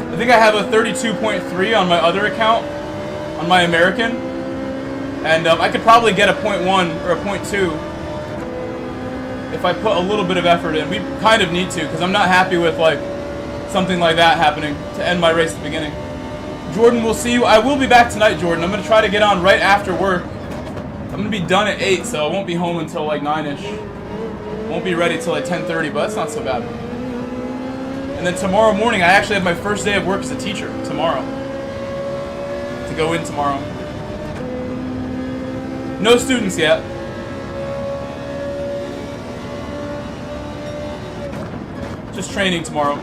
I think I have a 32.3 on my other account, on my American, and I could probably get a 0.1 or a 0.2 if I put a little bit of effort in. We kind of need to, because I'm not happy with like something like that happening to end my race at the beginning. Jordan, we'll see you. I will be back tonight, Jordan. I'm going to try to get on right after work. I'm going to be done at 8, so I won't be home until like 9-ish. Won't be ready till like 10:30, but that's not so bad. And then tomorrow morning, I actually have my first day of work as a teacher tomorrow. To go in tomorrow. No students yet. Just training tomorrow.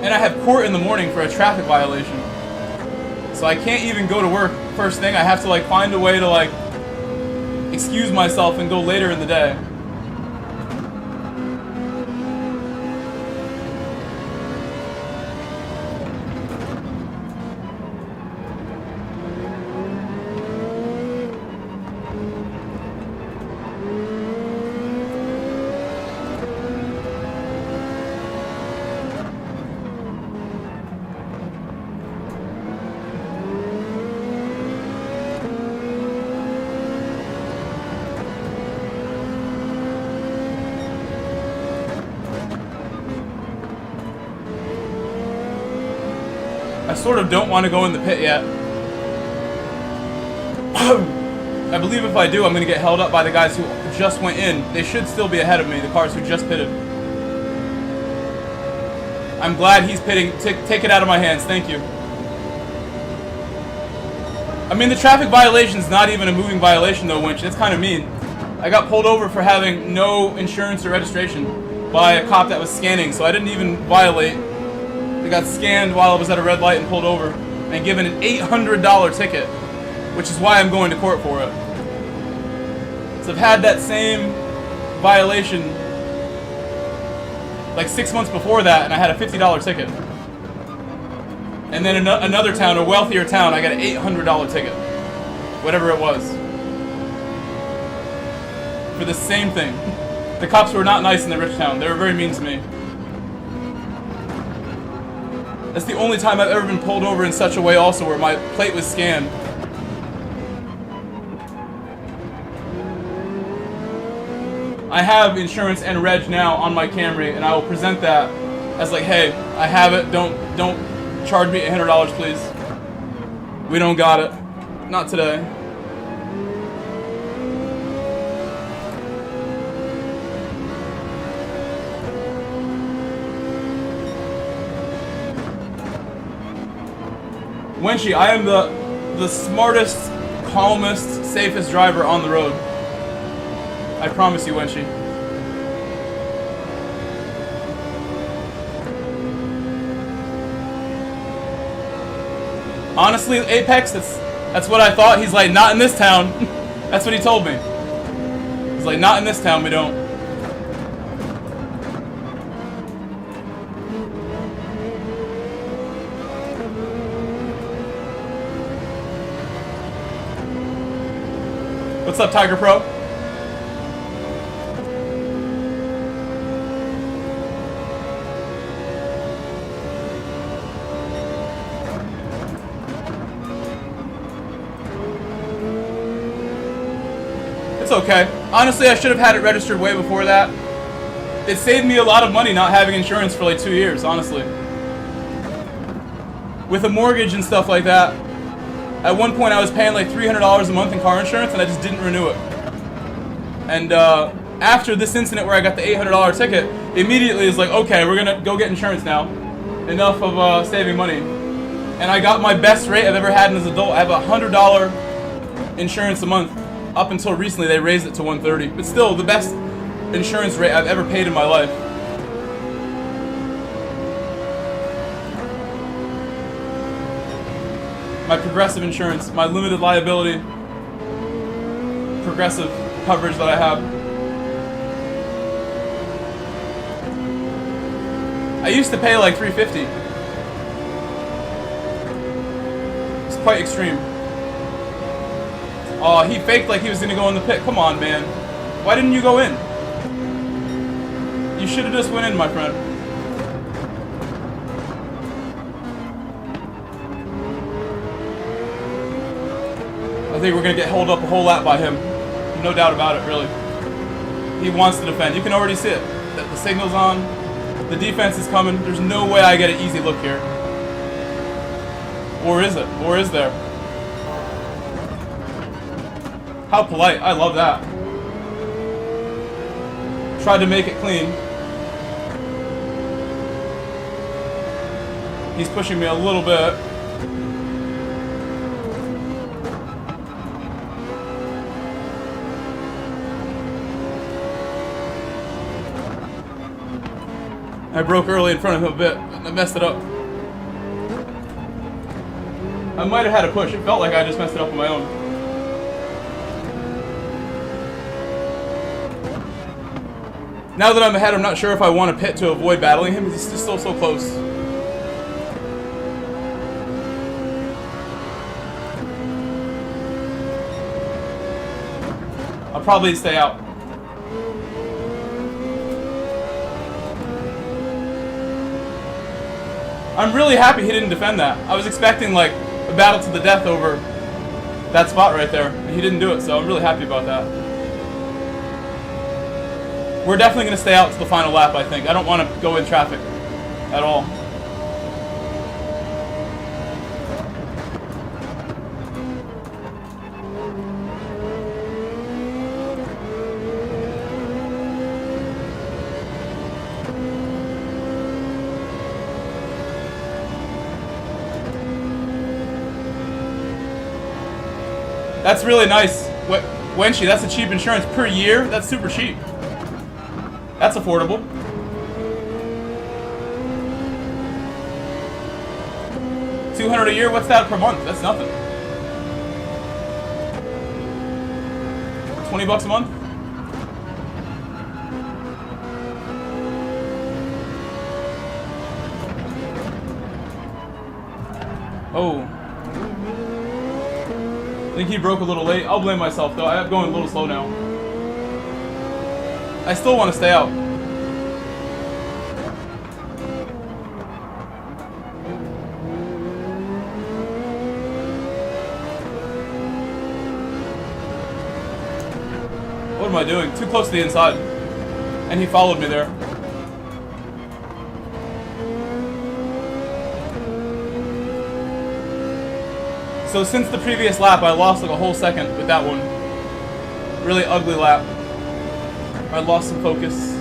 And I have court in the morning for a traffic violation. So I can't even go to work first thing. I have to like find a way to like excuse myself and go later in the day. I sort of don't want to go in the pit yet. I believe if I do, I'm going to get held up by the guys who just went in. They should still be ahead of me, the cars who just pitted. I'm glad he's pitting. Take it out of my hands. Thank you. I mean, the traffic violation's not even a moving violation, though, Winch. It's kind of mean. I got pulled over for having no insurance or registration by a cop that was scanning, so I didn't even violate. I got scanned while I was at a red light and pulled over and given an $800 ticket, which is why I'm going to court for it. So I've had that same violation like 6 months before that, and I had a $50 ticket. And then in another town, a wealthier town, I got an $800 ticket, whatever it was, for the same thing. The cops were not nice in the rich town. They were very mean to me. That's the only time I've ever been pulled over in such a way also where my plate was scanned. I have insurance and reg now on my Camry, and I will present that as like, hey, I have it, don't charge me $800, please. We don't got it. Not today. Wenchie, I am the smartest, calmest, safest driver on the road. I promise you, Wenchie. Honestly, Apex, that's what I thought. He's like, not in this town. That's what he told me. He's like, not in this town, we don't. What's up, Tiger Pro? It's okay. Honestly, I should have had it registered way before that. It saved me a lot of money not having insurance for like 2 years, honestly. with a mortgage and stuff like that, at one point I was paying like $300 a month in car insurance, and I just didn't renew it. And after this incident where I got the $800 ticket, immediately is like, okay, we're gonna go get insurance now. Enough of saving money. And I got my best rate I've ever had as an adult. I have a $100 insurance a month. Up until recently, they raised it to $130. But still, the best insurance rate I've ever paid in my life. My progressive insurance, my limited liability, progressive coverage that I have. I used to pay like $350. It's quite extreme. Oh, he faked like he was gonna go in the pit. Come on, man. Why didn't you go in? You should have just went in, my friend. I think we're gonna get held up a whole lap by him. No doubt about it, really. He wants to defend. You can already see it. The signal's on. The defense is coming. There's no way I get an easy look here. Or is it? Or is there? How polite. I love that. Tried to make it clean. He's pushing me a little bit. I broke early in front of him a bit, and I messed it up. I might have had a push. It felt like I just messed it up on my own. Now that I'm ahead, I'm not sure if I want to pit to avoid battling him. He's just still so close. I'll probably stay out. I'm really happy he didn't defend that. I was expecting like a battle to the death over that spot right there. And he didn't do it, so I'm really happy about that. We're definitely going to stay out to the final lap, I think. I don't want to go in traffic at all. That's really nice. Wenshi, that's a cheap insurance per year. That's super cheap. That's affordable. $200 a year, what's that per month? That's nothing. 20 bucks a month? Oh. I think he broke a little late. I'll blame myself though. I'm going a little slow now. I still want to stay out. What am I doing? Too close to the inside. And he followed me there. So since the previous lap, I lost like a whole second with that one. Really ugly lap. I lost some focus.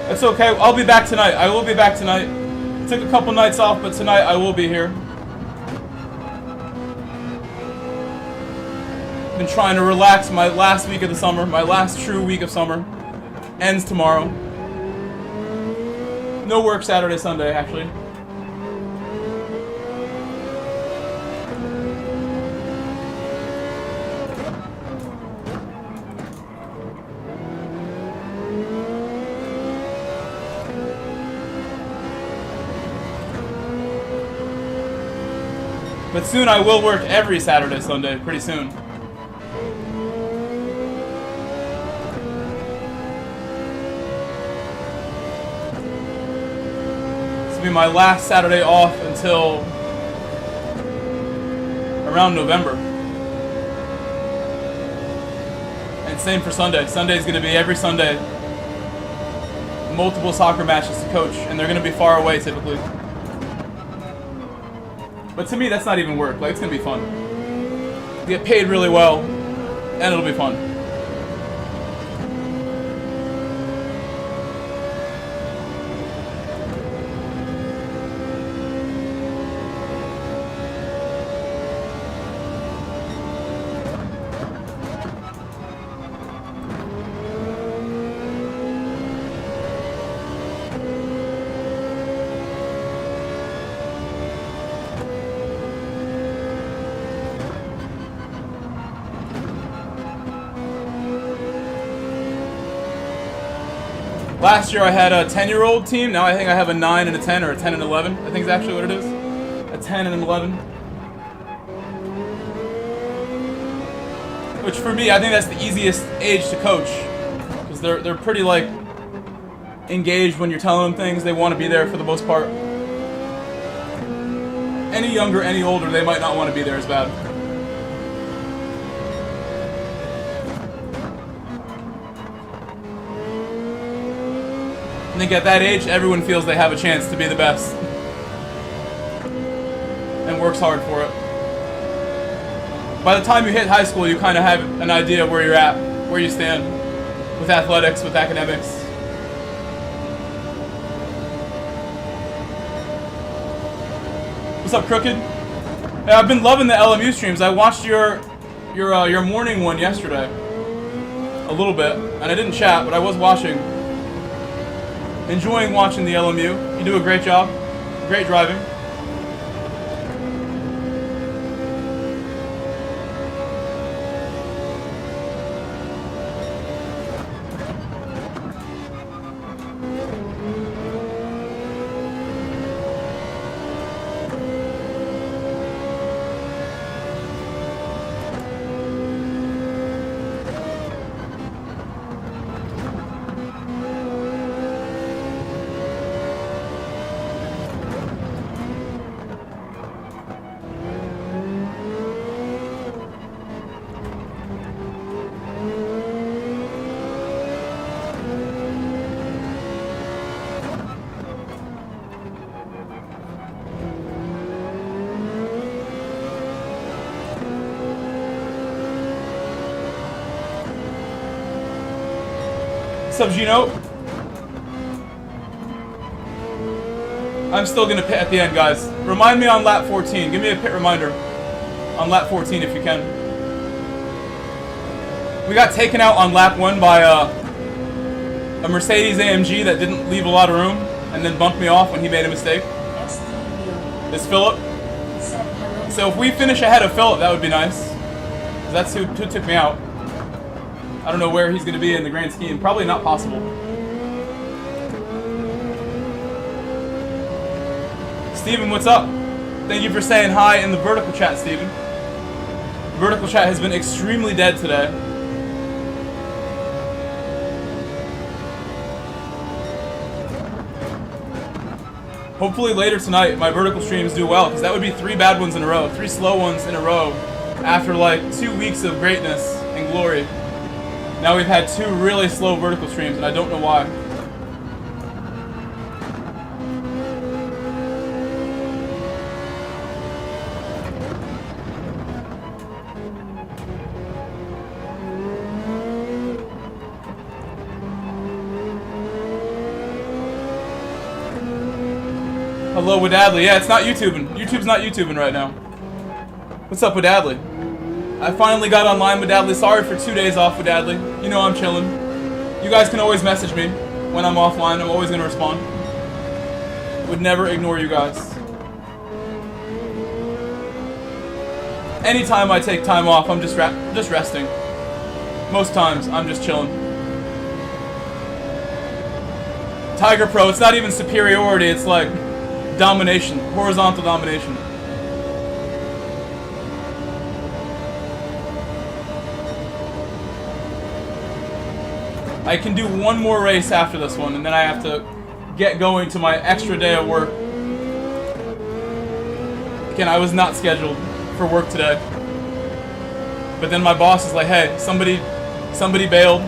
It's okay. I'll be back tonight. I will be back tonight. Took a couple nights off, but tonight I will be here. Been trying to relax my last week of the summer. My last true week of summer. Ends tomorrow. No work Saturday, Sunday, actually. But soon I will work every Saturday, Sunday, pretty soon. This will be my last Saturday off until around November. And same for Sunday. Sunday's going to be every Sunday. Multiple soccer matches to coach, and they're going to be far away typically. But to me, that's not even work. Like, it's going to be fun. You get paid really well, and it'll be fun. Last year I had a 10-year-old team. Now I think I have a 9 and a 10, or a 10 and 11. I think is actually what it is. A 10 and an 11. Which for me, I think that's the easiest age to coach. Because they're pretty, like, engaged when you're telling them things. They want to be there for the most part. Any younger, any older, they might not want to be there as bad. I think at that age, everyone feels they have a chance to be the best. And works hard for it. By the time you hit high school, you kind of have an idea of where you're at, where you stand. With athletics, with academics. What's up, Crooked? Hey, I've been loving the LMU streams. I watched your morning one yesterday. A little bit. And I didn't chat, but I was watching. Enjoying watching the LMU. You do a great job. Great driving. What's up, Gino? I'm still gonna pit at the end, guys. Remind me on lap 14. Give me a pit reminder on lap 14 if you can. We got taken out on lap 1 by a Mercedes AMG that didn't leave a lot of room and then bumped me off when he made a mistake. This Philip. So if we finish ahead of Philip, that would be nice. 'Cause that's who took me out. I don't know where he's going to be in the grand scheme. Probably not possible. Steven, what's up? Thank you for saying hi in the vertical chat, Steven. Vertical chat has been extremely dead today. Hopefully later tonight my vertical streams do well, because that would be 3 bad ones in a row. 3 slow ones in a row after like 2 weeks of greatness and glory. Now we've had 2 really slow vertical streams, and I don't know why. Hello, Wadadley. Yeah, it's not YouTubing. YouTube's not YouTubing right now. What's up, Wadadley? I finally got online with Dadley. Sorry for 2 days off with Dadley. You know I'm chilling. You guys can always message me when I'm offline. I'm always going to respond. Would never ignore you guys. Anytime I take time off, I'm just resting. Most times, I'm just chilling. Tiger Pro, it's not even superiority. It's like domination. Horizontal domination. I can do one more race after this one, and then I have to get going to my extra day of work. Again, I was not scheduled for work today. But then my boss is like, hey, somebody bailed.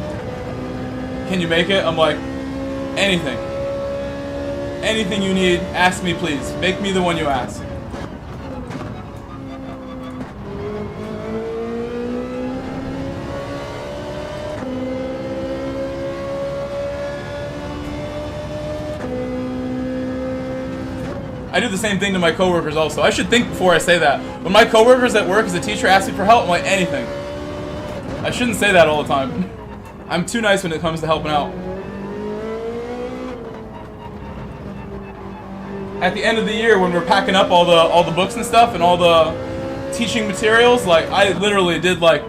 Can you make it? I'm like, anything. Anything you need, ask me please. Make me the one you ask. I do the same thing to my coworkers also. I should think before I say that. When my coworkers at work as a teacher ask me for help, I'm like, anything. I shouldn't say that all the time. I'm too nice when it comes to helping out. At the end of the year, when we're packing up all the books and stuff and all the teaching materials, like I literally did like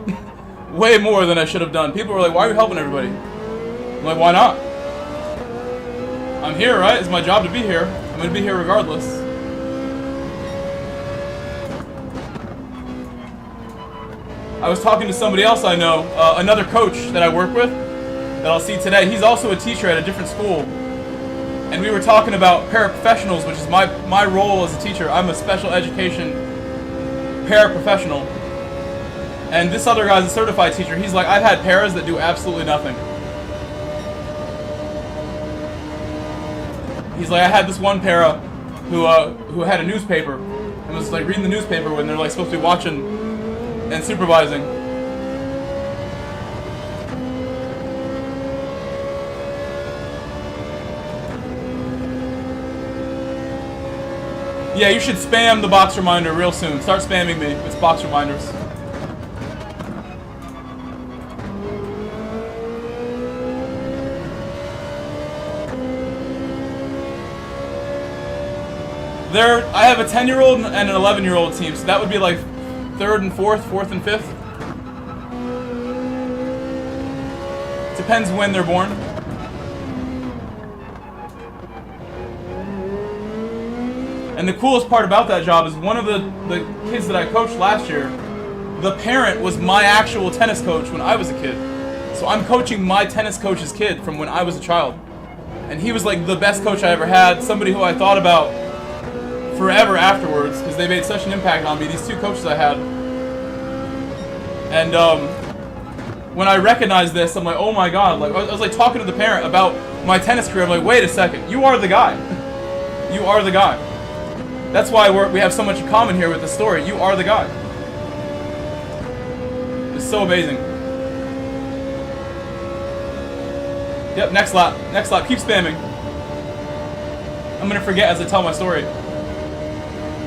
way more than I should have done. People were like, "Why are you helping everybody?" I'm like, "Why not? I'm here, right? It's my job to be here. I'm gonna be here regardless." I was talking to somebody else I know, another coach that I work with, that I'll see today. He's also a teacher at a different school. And we were talking about paraprofessionals, which is my role as a teacher. I'm a special education paraprofessional. And this other guy's a certified teacher. He's like, I've had paras that do absolutely nothing. He's like, I had this one para who had a newspaper and was like reading the newspaper when they're like supposed to be watching and supervising. Yeah, you should spam the box reminder real soon. Start spamming me. It's box reminders. I have a 10-year-old and an 11-year-old team, so that would be like 3rd and 4th, 4th and 5th. Depends when they're born. And the coolest part about that job is one of the kids that I coached last year, the parent was my actual tennis coach when I was a kid. So I'm coaching my tennis coach's kid from when I was a child. And he was like the best coach I ever had, somebody who I thought about forever afterwards, because they made such an impact on me, these two coaches I had. And when I recognized this, I'm like, oh my god, like I was like talking to the parent about my tennis career. I'm like, wait a second, you are the guy. You are the guy. That's why we have so much in common here with the story. You are the guy. It's so amazing. Yep, next lap. Next lap. Keep spamming. I'm gonna forget as I tell my story.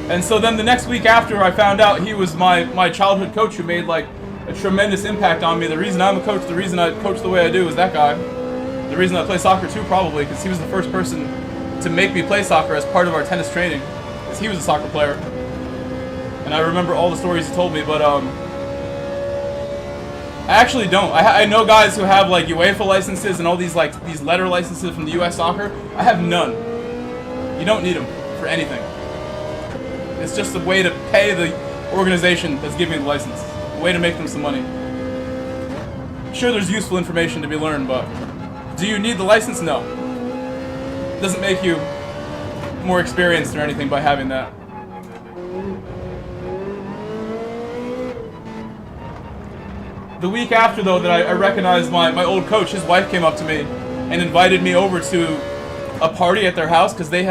And so then the next week after, I found out he was my childhood coach who made like a tremendous impact on me. The reason I'm a coach, the reason I coach the way I do is that guy. The reason I play soccer too, probably, because he was the first person to make me play soccer as part of our tennis training. He was a soccer player, and I remember all the stories he told me, but I actually don't. I know guys who have like UEFA licenses and all these letter licenses from the US soccer. I have none. You don't need them for anything. It's just a way to pay the organization that's giving the license, a way to make them some money. Sure, there's useful information to be learned, but do you need the license? No. It doesn't make you more experienced or anything by having that. The week after, though, that I recognized my old coach, his wife came up to me and invited me over to a party at their house, because they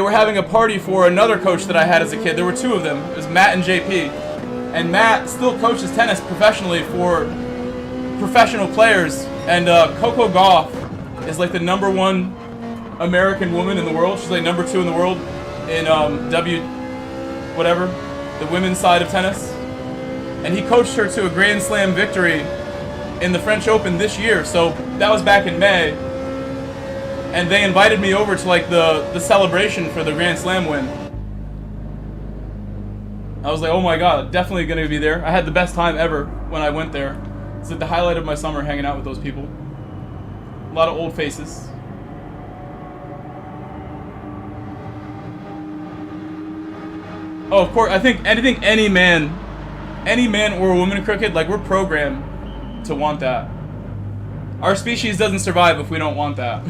were having a party for another coach that I had as a kid. There were two of them. It was Matt and JP. And Matt still coaches tennis professionally for professional players. And Coco Gauff is like the #1 American woman in the world. She's like #2 in the world in the women's side of tennis. And he coached her to a Grand Slam victory in the French Open this year. So that was back in May. And they invited me over to like the celebration for the Grand Slam win. I was like, oh my god, definitely gonna be there. I had the best time ever when I went there. It's like the highlight of my summer, hanging out with those people. A lot of old faces. Oh, of course, I think any man or woman in cricket, like, we're programmed to want that. Our species doesn't survive if we don't want that.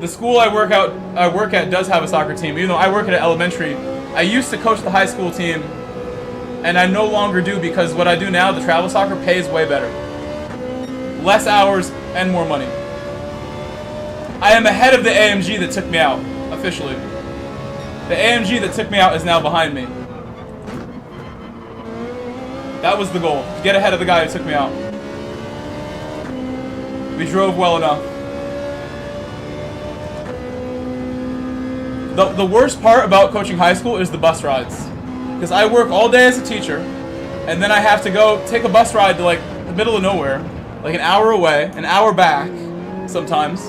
The school I work at does have a soccer team, even though I work at an elementary. I used to coach the high school team, and I no longer do because what I do now, the travel soccer, pays way better. Less hours and more money. I am ahead of the AMG that took me out, officially. The AMG that took me out is now behind me. That was the goal, to get ahead of the guy who took me out. We drove well enough. The worst part about coaching high school is the bus rides. Because I work all day as a teacher, and then I have to go take a bus ride to like the middle of nowhere, like an hour away, an hour back, sometimes,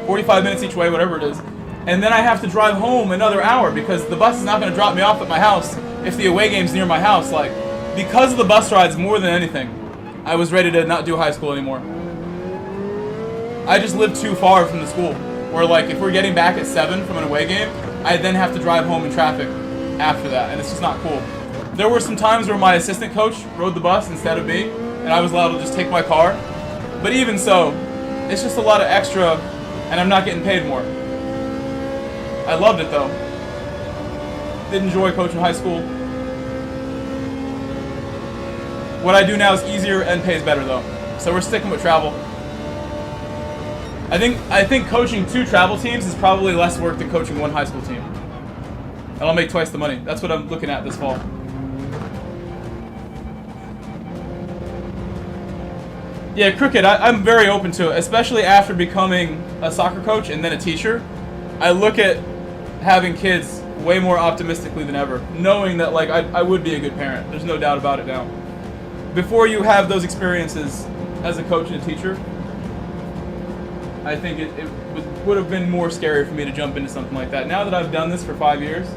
45 minutes each way, whatever it is. And then I have to drive home another hour because the bus is not going to drop me off at my house if the away game's near my house. Like, because of the bus rides more than anything, I was ready to not do high school anymore. I just live too far from the school. Where like, if we're getting back at 7 from an away game, I then have to drive home in traffic after that, and it's just not cool. There were some times where my assistant coach rode the bus instead of me, and I was allowed to just take my car. But even so, it's just a lot of extra, and I'm not getting paid more. I loved it though. Did enjoy coaching high school. What I do now is easier and pays better though. So we're sticking with travel. I think coaching 2 travel teams is probably less work than coaching 1 high school team. And I'll make twice the money. That's what I'm looking at this fall. Yeah, cricket, I'm very open to it, especially after becoming a soccer coach and then a teacher. I look at having kids way more optimistically than ever, knowing that like I would be a good parent. There's no doubt about it now. Before you have those experiences as a coach and a teacher, I think it would have been more scary for me to jump into something like that. Now that I've done this for 5 years,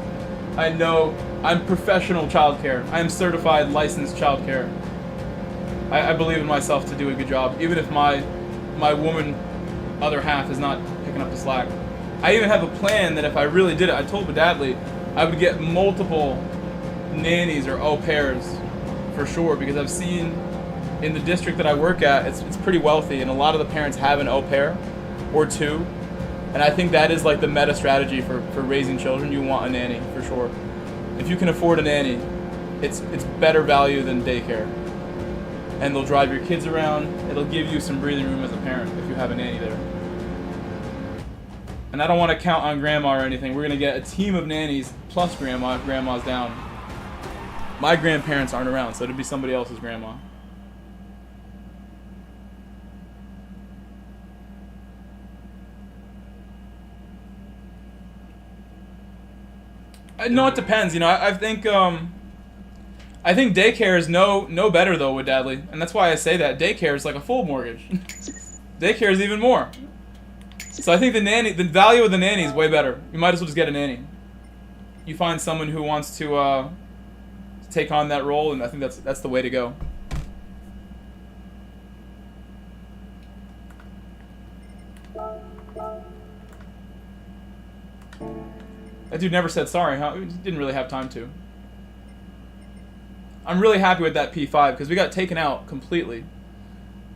I know I'm professional childcare. I am certified licensed childcare. I believe in myself to do a good job, even if my woman other half is not picking up the slack. I even have a plan that if I really did it, I told Badly, I would get multiple nannies or au pairs for sure, because I've seen in the district that I work at, it's pretty wealthy, and a lot of the parents have an au pair or 2, and I think that is like the meta strategy for raising children. You want a nanny for sure. If you can afford a nanny, it's better value than daycare, and they'll drive your kids around. It'll give you some breathing room as a parent if you have a nanny there. And I don't want to count on grandma or anything. We're gonna get a team of nannies plus grandma if grandma's down. My grandparents aren't around, so it'd be somebody else's grandma. No, it depends. You know, I think daycare is no better though with Dadley, and that's why I say that daycare is like a full mortgage. Daycare is even more. So I think the value of the nanny is way better. You might as well just get a nanny. You find someone who wants to take on that role, and I think that's the way to go. That dude never said sorry, huh? We didn't really have time to. I'm really happy with that P5 because we got taken out completely.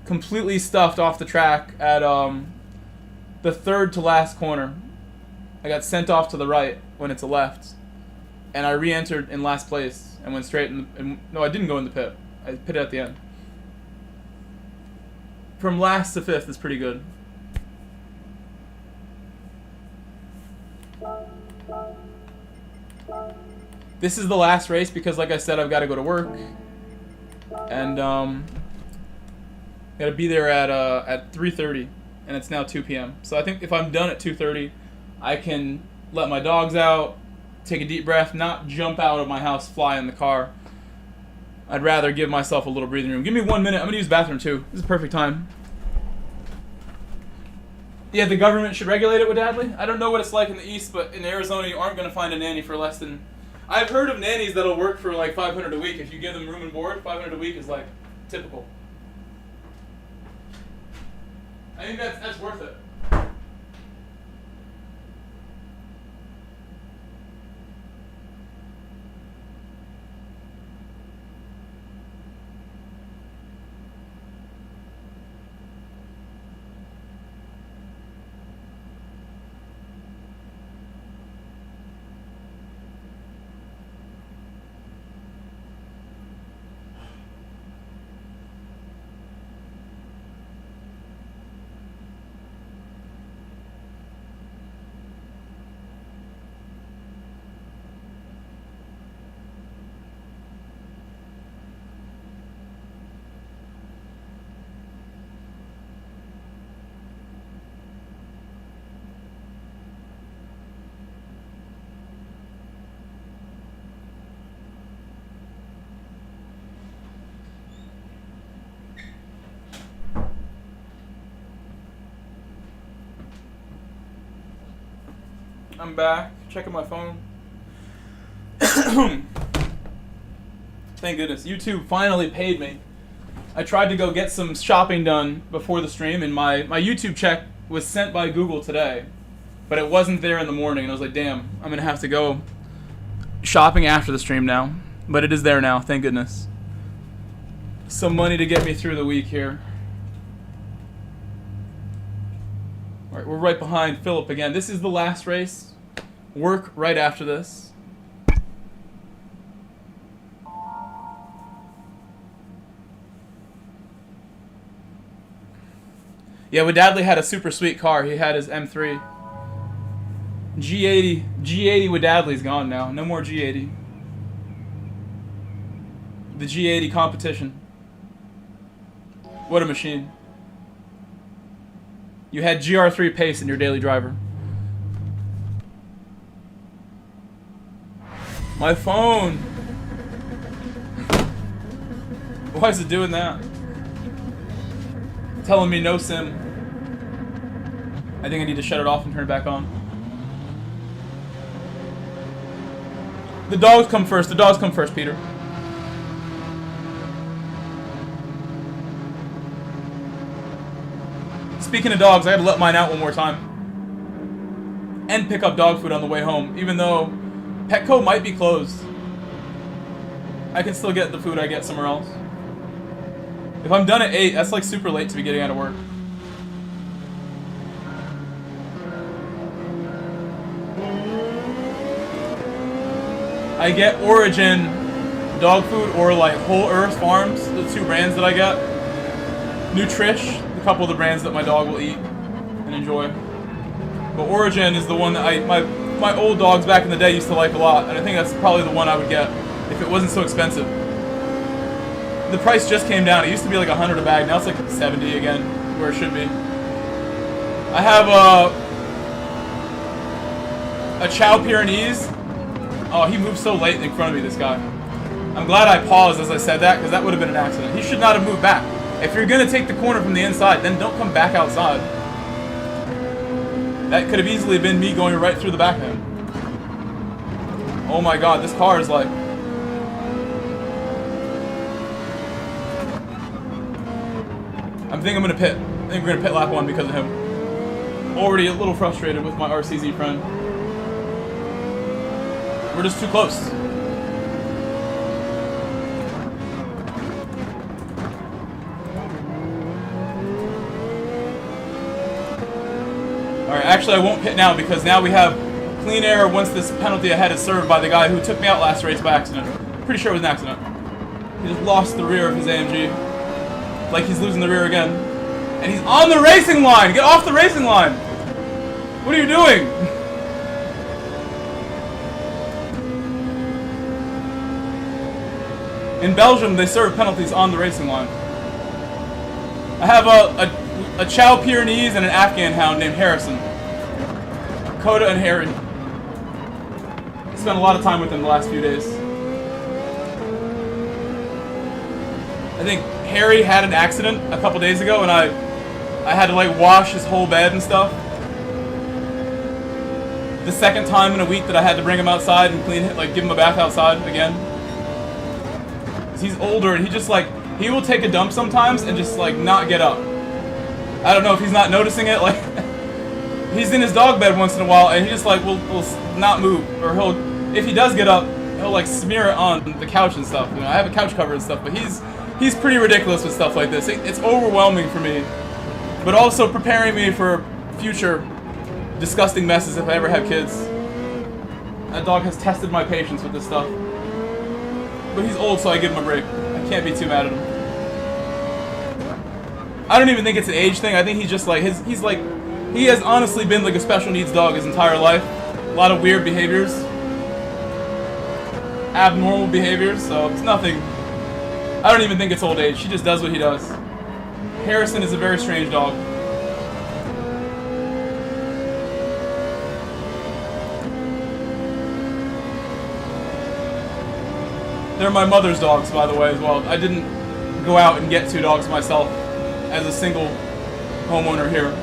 Completely stuffed off the track at the 3rd to last corner. I got sent off to the right when it's a left. And I re-entered in last place and went straight in no, I didn't go in the pit. I pitted at the end. From last to 5th is pretty good. This is the last race because, like I said, I've got to go to work, and got to be there at 3:30, and it's now 2 p.m. So I think if I'm done at 2:30, I can let my dogs out, take a deep breath, not jump out of my house, fly in the car. I'd rather give myself a little breathing room. Give me 1 minute. I'm gonna use the bathroom too. This is a perfect time. Yeah, the government should regulate it with Dadley. I don't know what it's like in the East, but in Arizona, you aren't gonna find a nanny for less than. I've heard of nannies that'll work for like $500 a week. If you give them room and board, $500 a week is like typical. I think that's worth it. I'm back. Checking my phone. Thank goodness. YouTube finally paid me. I tried to go get some shopping done before the stream, and my YouTube check was sent by Google today. But it wasn't there in the morning, and I was like, damn, I'm going to have to go shopping after the stream now. But it is there now, thank goodness. Some money to get me through the week here. Alright, we're right behind Philip again. This is the last race. Work right after this. Yeah, Wadadley had a super sweet car. He had his M3. G80 Wadadley's gone now. No more G80. The G80 competition. What a machine. You had GR3 pace in your daily driver. My phone! Why is it doing that? Telling me no sim. I think I need to shut it off and turn it back on. The dogs come first. The dogs come first, Peter. Speaking of dogs, I gotta let mine out one more time. And pick up dog food on the way home, even though Petco might be closed. I can still get the food I get somewhere else. If I'm done at 8, that's like super late to be getting out of work. I get Origin dog food or like Whole Earth Farms, the two brands that I get. Nutrish, a couple of the brands that my dog will eat and enjoy. But Origin is the one that my old dogs back in the day used to like a lot, and I think that's probably the one I would get if it wasn't so expensive. The price just came down. It used to be like 100 a bag. Now it's like 70 again, where it should be. I have a Chow Pyrenees. Oh, he moved so late in front of me, this guy. I'm glad I paused as I said that, because that would have been an accident. He should not have moved back. If you're going to take the corner from the inside, then don't come back outside. That could have easily been me going right through the back of him. Oh my god, this car is like... I think I'm going to pit. I think we're going to pit lap 1 because of him. Already a little frustrated with my RCZ friend. We're just too close. Alright, actually I won't pit now because now we have clean air once this penalty ahead is served by the guy who took me out last race by accident. Pretty sure it was an accident. He just lost the rear of his AMG. Like he's losing the rear again. And he's on the racing line! Get off the racing line! What are you doing? In Belgium, they serve penalties on the racing line. I have a Chow Pyrenees and an Afghan hound named Harrison. Coda and Harry. I spent a lot of time with them the last few days. I think Harry had an accident a couple days ago, and I had to like wash his whole bed and stuff. The second time in a week that I had to bring him outside and clean it, like give him a bath outside again. He's older and he just like, he will take a dump sometimes and just like not get up. I don't know if he's not noticing it, like he's in his dog bed once in a while and he just like will not move, or if he does get up, he'll like smear it on the couch and stuff. You know, I have a couch cover and stuff, but he's pretty ridiculous with stuff like this. It's overwhelming for me, but also preparing me for future disgusting messes if I ever have kids. That dog has tested my patience with this stuff. But he's old, so I give him a break. I can't be too mad at him. I don't even think it's an age thing. I think he's just like, he has honestly been like a special needs dog his entire life. A lot of weird behaviors. Abnormal behaviors, so it's nothing. I don't even think it's old age. He just does what he does. Harrison is a very strange dog. They're my mother's dogs, by the way, as well. I didn't go out and get 2 dogs myself as a single homeowner here.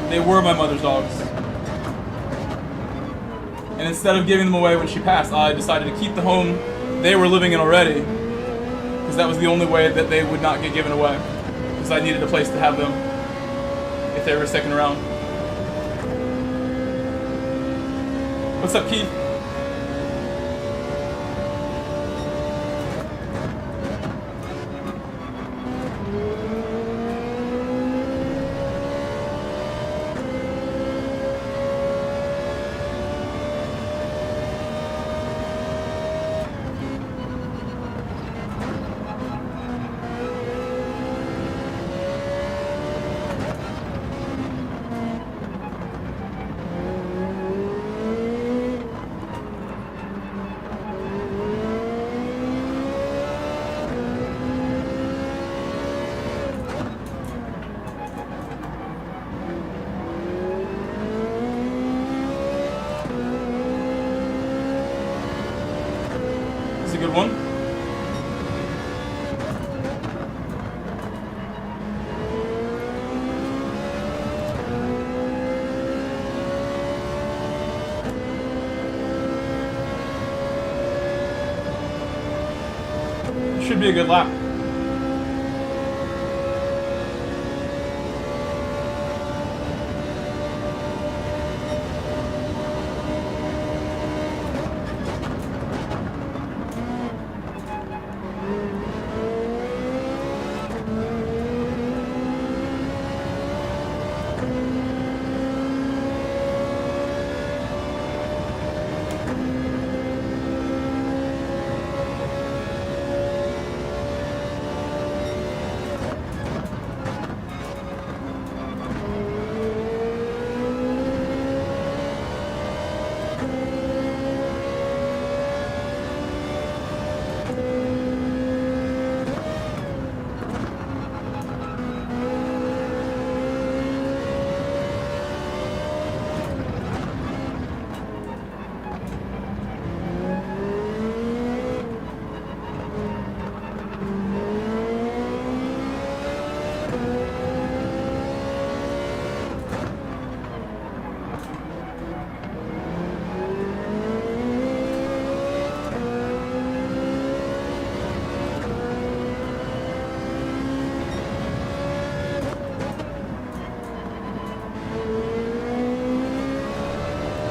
They were my mother's dogs. And instead of giving them away when she passed, I decided to keep the home they were living in already. Because that was the only way that they would not get given away. Because I needed a place to have them if they were sticking around. What's up, Keith? A good one. Should be a good lap.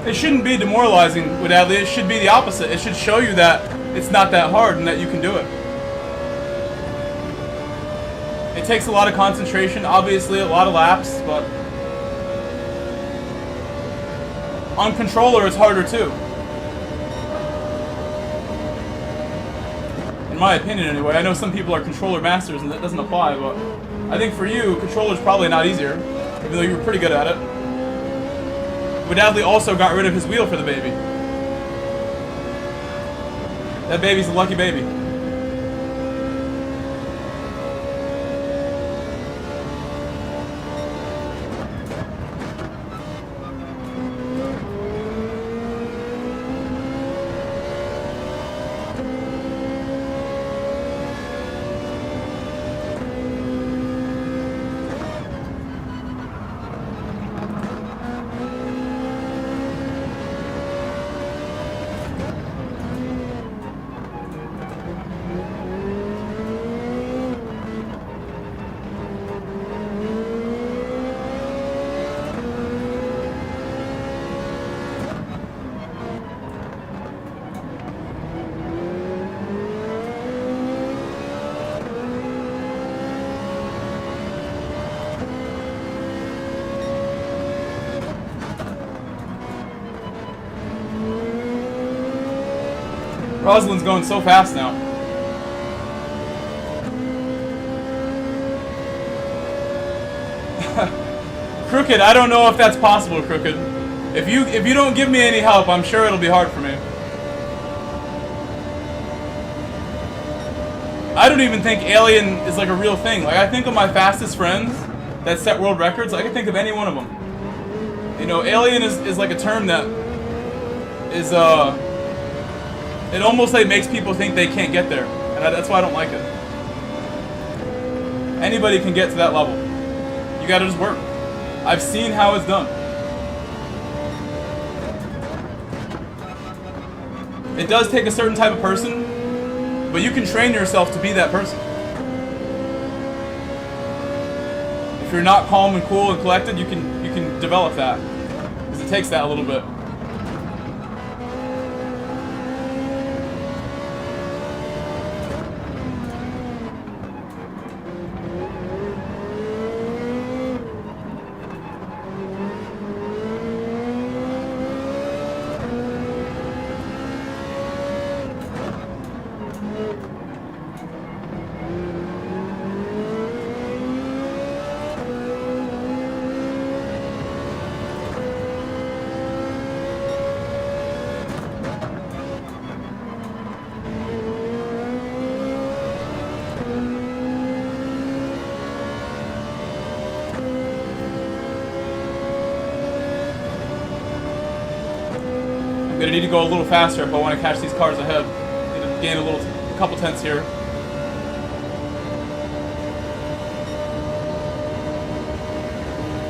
It shouldn't be demoralizing with Adley. It should be the opposite. It should show you that it's not that hard and that you can do it. It takes a lot of concentration, obviously a lot of laps, but on controller it's harder too. In my opinion anyway. I know some people are controller masters and that doesn't apply, but I think for you, controller's probably not easier, even though you were pretty good at it. But Adley also got rid of his wheel for the baby. That baby's a lucky baby. Rosalind's going so fast now. Crooked, I don't know if that's possible, Crooked. If you don't give me any help, I'm sure it'll be hard for me. I don't even think Alien is like a real thing. Like, I think of my fastest friends that set world records. I can think of any one of them. You know, Alien is like a term that is it almost like makes people think they can't get there, and that's why I don't like it. Anybody can get to that level. You gotta just work. I've seen how it's done. It does take a certain type of person, but you can train yourself to be that person. If you're not calm and cool and collected, you can develop that. Because it takes that a little bit. I'm gonna need to go a little faster if I want to catch these cars ahead. Need to gain a couple tenths here.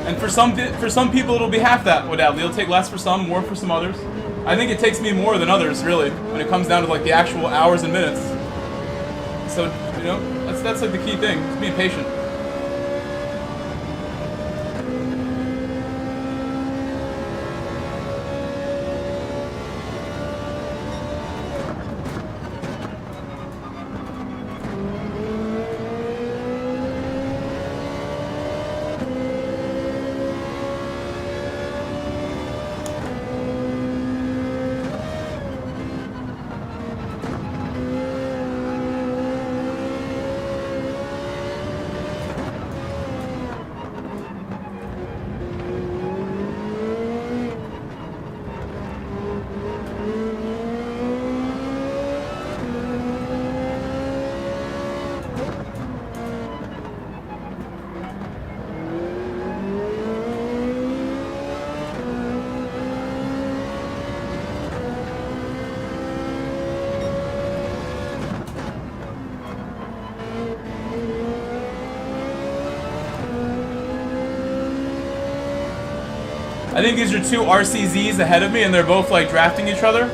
And for some people it'll be half that modality. It'll take less for some, more for some others. I think it takes me more than others, really, when it comes down to like the actual hours and minutes. So, you know, that's like the key thing, just being patient. I think these are two RCZs ahead of me, and they're both like drafting each other.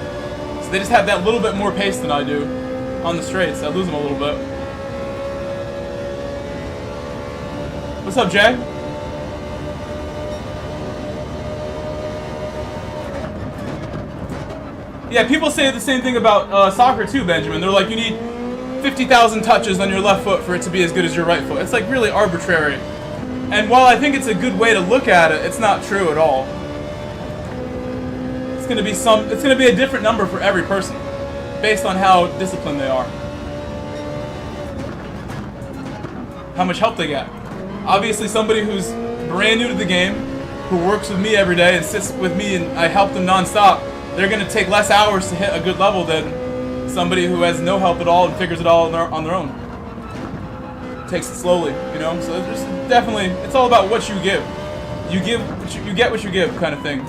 So they just have that little bit more pace than I do on the straights. I lose them a little bit. What's up, Jay? Yeah, people say the same thing about soccer too, Benjamin. They're like, you need 50,000 touches on your left foot for it to be as good as your right foot. It's like really arbitrary. And while I think it's a good way to look at it, it's not true at all. It's gonna be a different number for every person, based on how disciplined they are. How much help they get. Obviously somebody who's brand new to the game, who works with me every day and sits with me and I help them non-stop, they're gonna take less hours to hit a good level than somebody who has no help at all and figures it all on their own. Takes it slowly, you know. So there's definitely, it's all about what you give. You get what you give, kind of thing,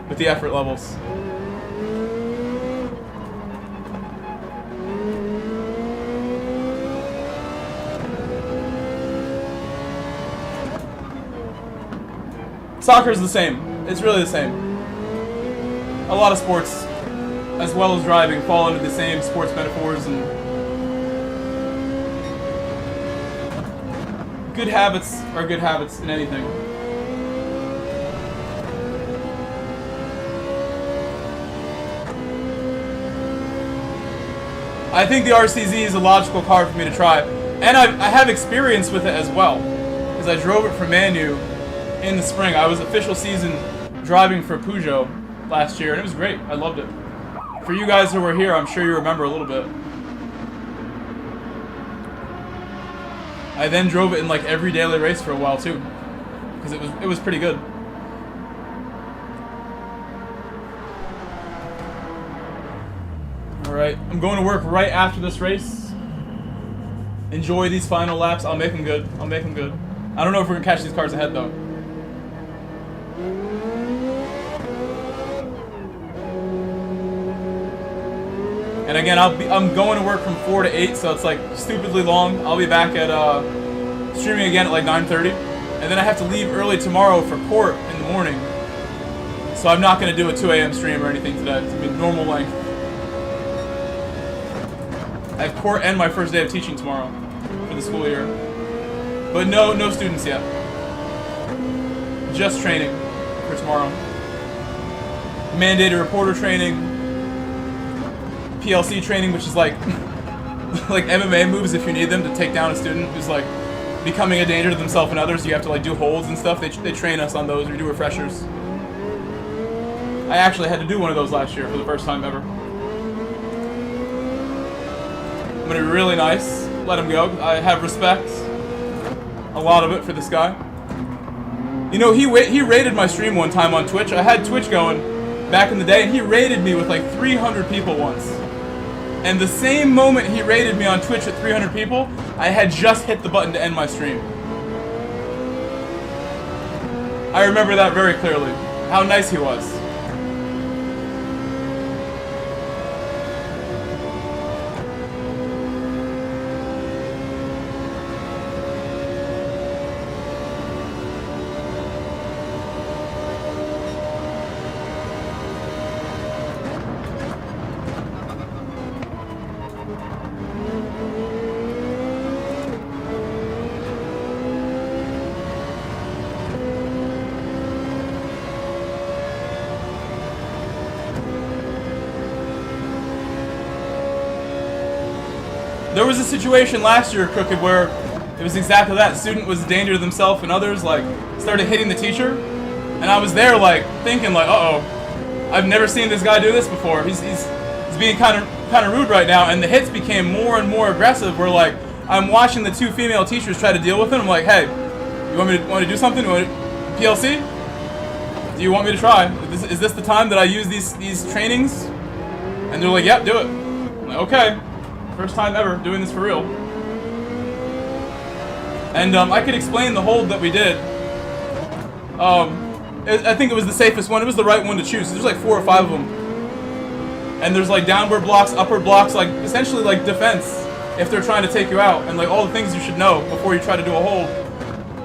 with the effort levels. Soccer's the same. It's really the same. A lot of sports, as well as driving, fall into the same sports metaphors and good habits are good habits in anything. I think the RCZ is a logical car for me to try. And I have experience with it as well. Because I drove it for Manu in the spring. I was official season driving for Peugeot last year, and it was great. I loved it. For you guys who were here, I'm sure you remember a little bit. I then drove it in like every daily race for a while too, because it was pretty good. All right, I'm going to work right after this race. Enjoy these final laps. I'll make them good. I'll make them good. I don't know if we're gonna catch these cars ahead though. And again, I'm going to work from 4 to 8, so it's like stupidly long. I'll be back at streaming again at like 9:30. And then I have to leave early tomorrow for court in the morning. So I'm not going to do a 2 a.m. stream or anything today. It's going to be normal length. I have court and my first day of teaching tomorrow for the school year. But no students yet. Just training for tomorrow. Mandated reporter training. PLC training, which is like like MMA moves if you need them to take down a student who's like becoming a danger to themselves and others. You have to like do holds and stuff. They train us on those. We do refreshers. I actually had to do one of those last year for the first time ever. I'm gonna be really nice. Let him go. I have respect. A lot of it for this guy. You know, he raided my stream one time on Twitch. I had Twitch going back in the day, and he raided me with like 300 people once. And the same moment he raided me on Twitch with 300 people, I had just hit the button to end my stream. I remember that very clearly. How nice he was. There was a situation last year, Crooked, where it was exactly that. The student was a danger to themselves and others, like, started hitting the teacher. And I was there, like, thinking, like, uh-oh, I've never seen this guy do this before. He's being kind of rude right now. And the hits became more and more aggressive, where, like, I'm watching the two female teachers try to deal with him. I'm like, hey, you want to do something? PLC? Do you want me to try? Is this the time that I use these trainings? And they're like, yep, do it. I'm like, okay. First time ever doing this for real. And I could explain the hold that we did. I think it was the safest one. It was the right one to choose. There's like 4 or 5 of them. And there's like downward blocks, upward blocks, like essentially like defense if they're trying to take you out. And like all the things you should know before you try to do a hold.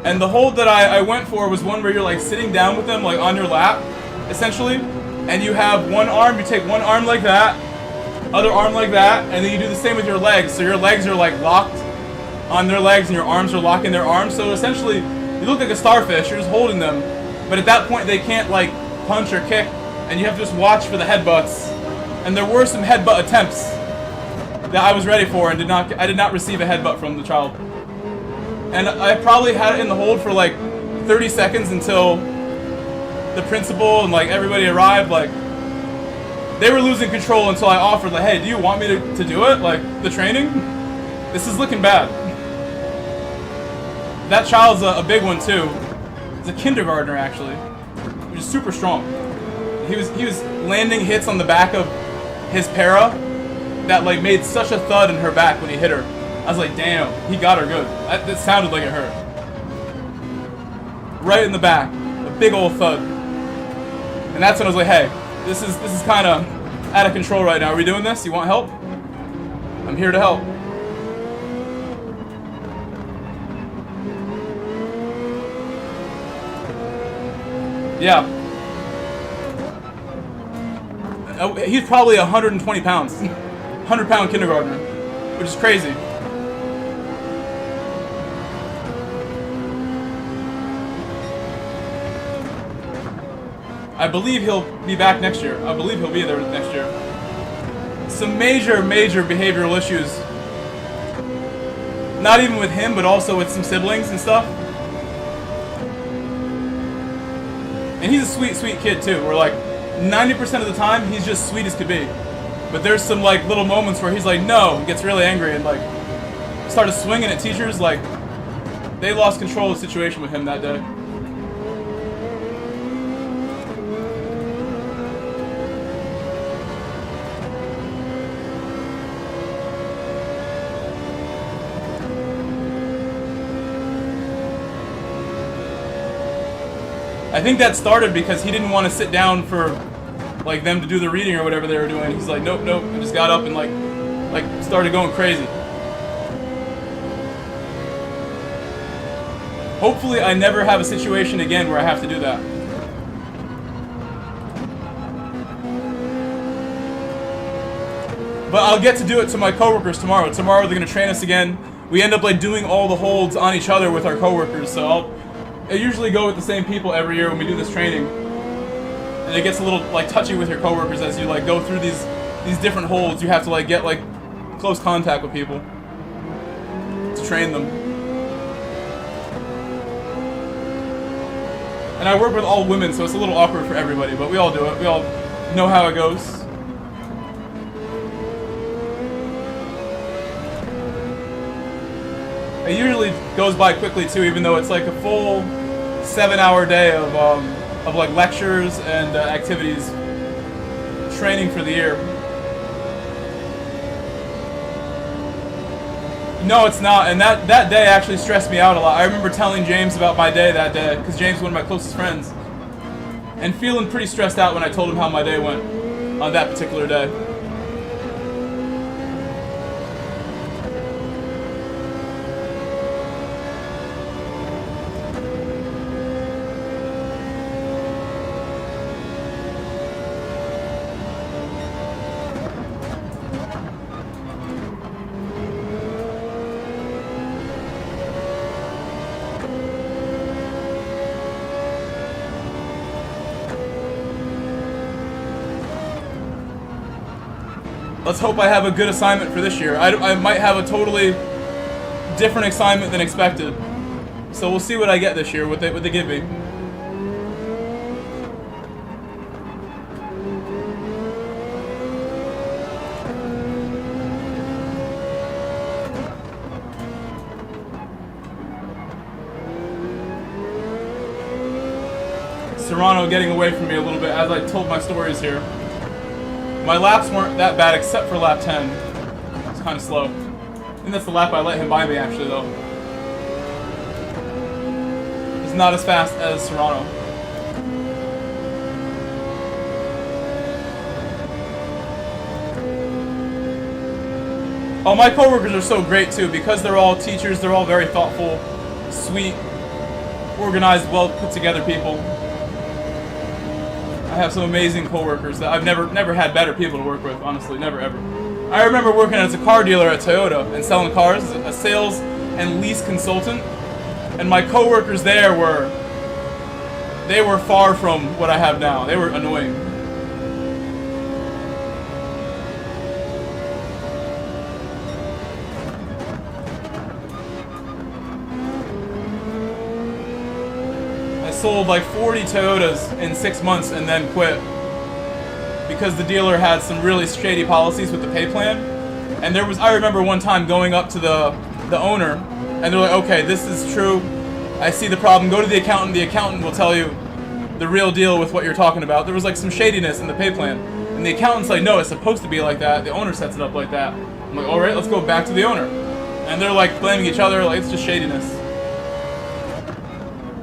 And the hold that I went for was one where you're like sitting down with them like on your lap, essentially. And you have one arm, you take one arm like that, other arm like that, and then you do the same with your legs. So your legs are like locked on their legs and your arms are locking their arms. So essentially, you look like a starfish, you're just holding them. But at that point, they can't like punch or kick, and you have to just watch for the headbutts. And there were some headbutt attempts that I was ready for, and I did not receive a headbutt from the child. And I probably had it in the hold for like 30 seconds until the principal and like everybody arrived. Like, they were losing control until I offered, like, hey, do you want me to do it? Like, the training? This is looking bad. That child's a big one, too. He's a kindergartner, actually. Which is super strong. He was landing hits on the back of his para that, like, made such a thud in her back when he hit her. I was like, damn, he got her good. It sounded like it hurt. Right in the back. A big old thud. And that's when I was like, hey, this is kind of out of control right now. Are we doing this? You want help? I'm here to help. Yeah. He's probably 120 pounds. 100-pound kindergartner, which is crazy. I believe he'll be back next year. I believe he'll be there next year. Some major behavioral issues. Not even with him, but also with some siblings and stuff. And he's a sweet kid too. We're like, 90% of the time, he's just sweet as could be. But there's some like little moments where he's like, no, he gets really angry and like started swinging at teachers. Like, they lost control of the situation with him that day. I think that started because he didn't want to sit down for like them to do the reading or whatever they were doing. He's like, nope, and just got up and like started going crazy. Hopefully I never have a situation again where I have to do that. But I'll get to do it to my coworkers tomorrow. Tomorrow they're gonna train us again. We end up like doing all the holds on each other with our coworkers, so I usually go with the same people every year when we do this training. And it gets a little like touchy with your coworkers as you like go through these different holds. You have to like get like close contact with people to train them. And I work with all women, so it's a little awkward for everybody, but we all do it. We all know how it goes. It usually goes by quickly too, even though it's like a full 7-hour day of like lectures and activities, training for the year. No, it's not, and that day actually stressed me out a lot. I remember telling James about my day that day, because James is one of my closest friends, and feeling pretty stressed out when I told him how my day went on that particular day. Let's hope I have a good assignment for this year. I might have a totally different assignment than expected. So we'll see what I get this year, what they give me. Serrano getting away from me a little bit as I told my stories here. My laps weren't that bad except for lap 10. It's kind of slow. I think that's the lap I let him by me actually though. It's not as fast as Serrano. Oh, my coworkers are so great too because they're all teachers, they're all very thoughtful, sweet, organized, well put together people. I have some amazing coworkers that I've never had better people to work with, honestly, never ever. I remember working as a car dealer at Toyota and selling cars as a sales and lease consultant, and my coworkers there were far from what I have now. They were annoying. Sold like 40 Toyotas in 6 months and then quit because the dealer had some really shady policies with the pay plan. And I remember one time going up to the owner and they're like, okay, this is true, I see the problem, go to the accountant will tell you the real deal with what you're talking about. There was like some shadiness in the pay plan and the accountant's like, no, it's supposed to be like that, the owner sets it up like that. I'm like, alright, let's go back to the owner. And they're like blaming each other, like it's just shadiness.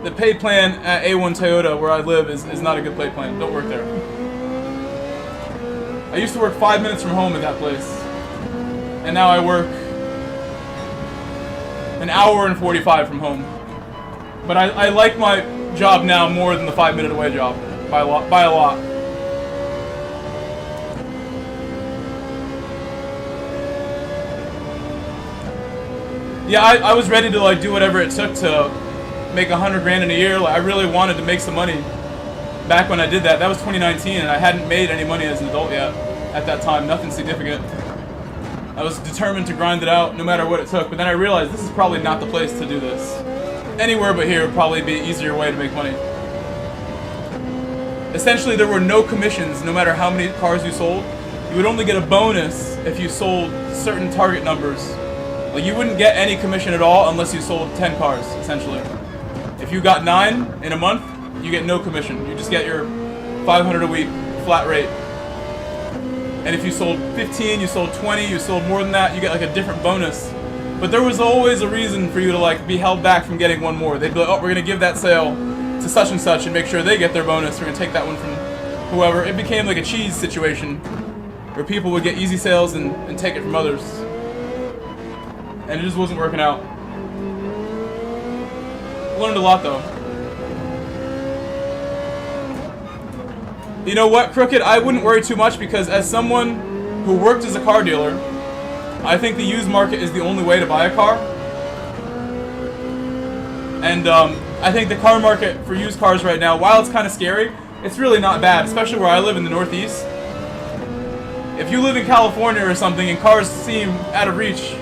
The pay plan at A1 Toyota, where I live, is not a good pay plan. Don't work there. I used to work 5 minutes from home at that place. And now I work an hour and 45 from home. But I like my job now more than the 5-minute away job. By a lot. Yeah, I was ready to like do whatever it took to make $100 grand in a year. Like, I really wanted to make some money back when I did that. That was 2019 and I hadn't made any money as an adult yet at that time, nothing significant. I was determined to grind it out no matter what it took, but then I realized this is probably not the place to do this. Anywhere but here would probably be an easier way to make money. Essentially there were no commissions no matter how many cars you sold. You would only get a bonus if you sold certain target numbers. Like you wouldn't get any commission at all unless you sold 10 cars, essentially. If you got 9 in a month, you get no commission. You just get your $500 a week flat rate. And if you sold 15, you sold 20, you sold more than that, you get like a different bonus. But there was always a reason for you to like be held back from getting one more. They'd be like, oh, we're gonna give that sale to such and such and make sure they get their bonus. We're gonna take that one from whoever. It became like a cheese situation where people would get easy sales and take it from others. And it just wasn't working out. Learned a lot, though. You know what, Crooked? I wouldn't worry too much because as someone who worked as a car dealer, I think the used market is the only way to buy a car. And I think the car market for used cars right now, while it's kind of scary, it's really not bad, especially where I live in the Northeast. If you live in California or something and cars seem out of reach,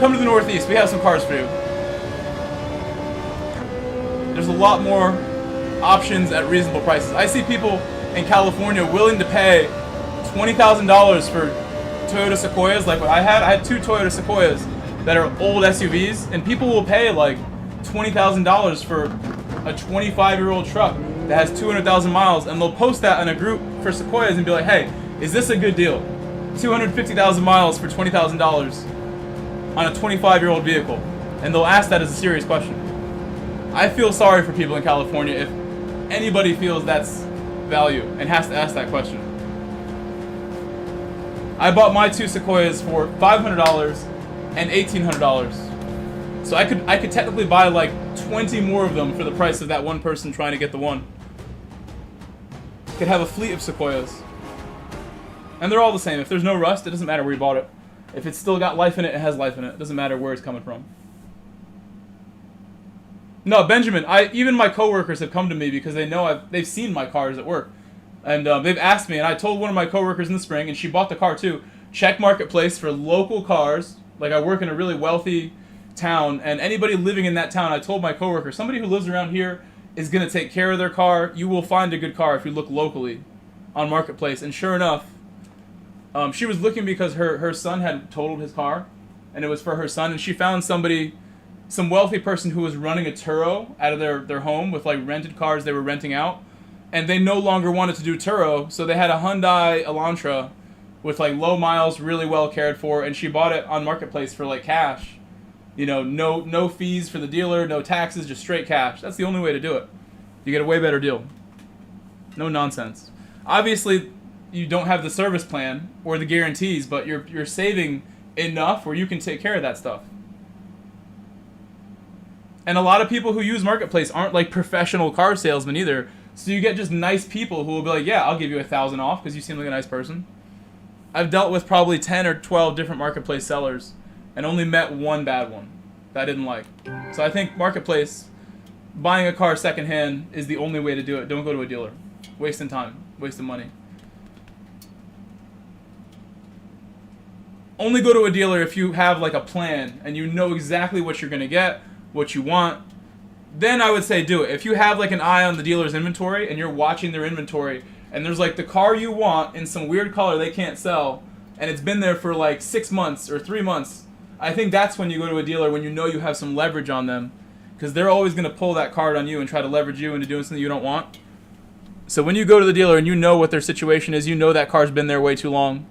come to the Northeast. We have some cars for you. There's a lot more options at reasonable prices. I see people in California willing to pay $20,000 for Toyota Sequoias like what I had. I had 2 Toyota Sequoias that are old SUVs, and people will pay like $20,000 for a 25-year-old truck that has 200,000 miles, and they'll post that in a group for Sequoias and be like, hey, is this a good deal? 250,000 miles for $20,000 on a 25-year-old vehicle. And they'll ask that as a serious question. I feel sorry for people in California if anybody feels that's value and has to ask that question. I bought my 2 Sequoias for $500 and $1,800. So I could technically buy like 20 more of them for the price of that one person trying to get the one. Could have a fleet of Sequoias. And they're all the same. If there's no rust, it doesn't matter where you bought it. If it's still got life in it, it has life in it. It doesn't matter where it's coming from. No, Benjamin, even my coworkers have come to me because they know they've seen my cars at work. And they've asked me, and I told one of my coworkers in the spring, and she bought the car too, check Marketplace for local cars. Like, I work in a really wealthy town, and anybody living in that town, I told my coworker, somebody who lives around here is going to take care of their car. You will find a good car if you look locally on Marketplace. And sure enough, she was looking because her son had totaled his car, and it was for her son, and she found some wealthy person who was running a Turo out of their home with like rented cars they were renting out, and they no longer wanted to do Turo, so they had a Hyundai Elantra with like low miles, really well cared for, and she bought it on Marketplace for like cash. You know, no fees for the dealer, no taxes, just straight cash. That's the only way to do it. You get a way better deal. No nonsense. Obviously, you don't have the service plan or the guarantees, but you're saving enough where you can take care of that stuff. And a lot of people who use Marketplace aren't like professional car salesmen either. So you get just nice people who will be like, yeah, I'll give you $1,000 off because you seem like a nice person. I've dealt with probably 10 or 12 different Marketplace sellers and only met one bad one that I didn't like. So I think Marketplace, buying a car secondhand is the only way to do it. Don't go to a dealer. Wasting time. Wasting money. Only go to a dealer if you have like a plan and you know exactly what you're going to get, what you want. Then I would say do it. If you have like an eye on the dealer's inventory and you're watching their inventory and there's like the car you want in some weird color they can't sell and it's been there for like 6 months or 3 months, I think that's when you go to a dealer when you know you have some leverage on them, because they're always going to pull that card on you and try to leverage you into doing something you don't want. So when you go to the dealer and you know what their situation is, you know that car's been there way too long,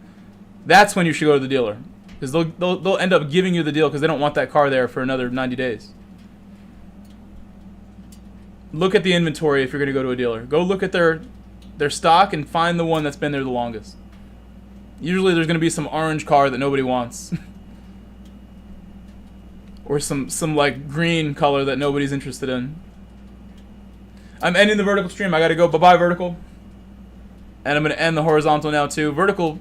that's when you should go to the dealer, because they'll end up giving you the deal because they don't want that car there for another 90 days. Look at the inventory if you're going to go to a dealer. Go look at their stock and find the one that's been there the longest. Usually there's going to be some orange car that nobody wants. Or some like green color that nobody's interested in. I'm ending the vertical stream. I got to go. Bye-bye, vertical. And I'm going to end the horizontal now too. Vertical,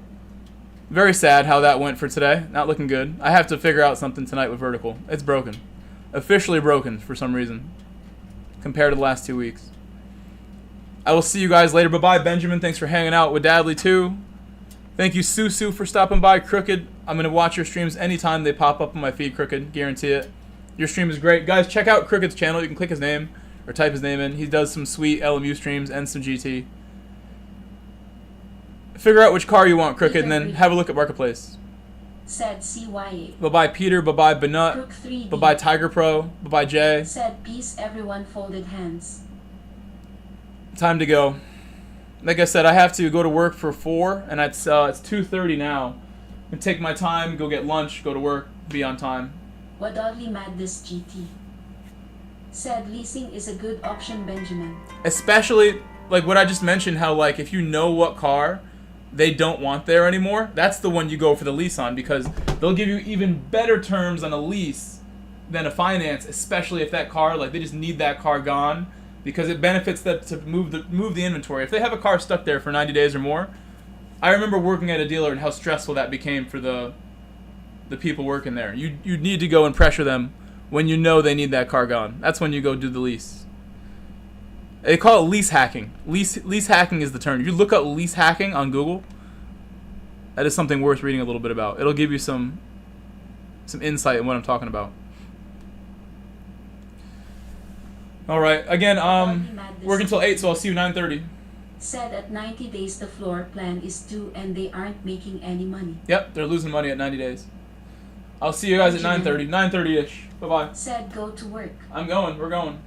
very sad how that went for today. Not looking good. I have to figure out something tonight with vertical. It's broken. Officially broken for some reason, compared to the last 2 weeks. I will see you guys later. Bye-bye, Benjamin. Thanks for hanging out with Dadley, too. Thank you, Susu, for stopping by. Crooked, I'm going to watch your streams anytime they pop up on my feed, Crooked. Guarantee it. Your stream is great. Guys, check out Crooked's channel. You can click his name or type his name in. He does some sweet LMU streams and some GT. Figure out which car you want, Crooked, and then have a look at Marketplace. Said CYA. Bye-bye, Peter. Bye-bye, Benut. Bye-bye, Tiger Pro. Bye-bye, Jay. Said peace, everyone folded hands. Time to go. Like I said, I have to go to work for 4, and it's 2:30 now. And take my time, go get lunch, go to work, be on time. What oddly mad this GT. Said leasing is a good option, Benjamin. Especially, like what I just mentioned, how like if you know what car they don't want there anymore, that's the one you go for the lease on, because they'll give you even better terms on a lease than a finance, especially if that car, like, they just need that car gone, because it benefits them to move the inventory. If they have a car stuck there for 90 days or more, I remember working at a dealer and how stressful that became for the people working there. You need to go and pressure them when you know they need that car gone. That's when you go do the lease. They call it lease hacking. Lease hacking is the term. If you look up lease hacking on Google, that is something worth reading a little bit about. It'll give you some insight in what I'm talking about. All right. Again, working till 8, so I'll see you 9:30. Said at 90 days the floor plan is due and they aren't making any money. Yep, they're losing money at 90 days. I'll see you guys at 9:30. 9:30-ish. Bye-bye. Said go to work. I'm going. We're going.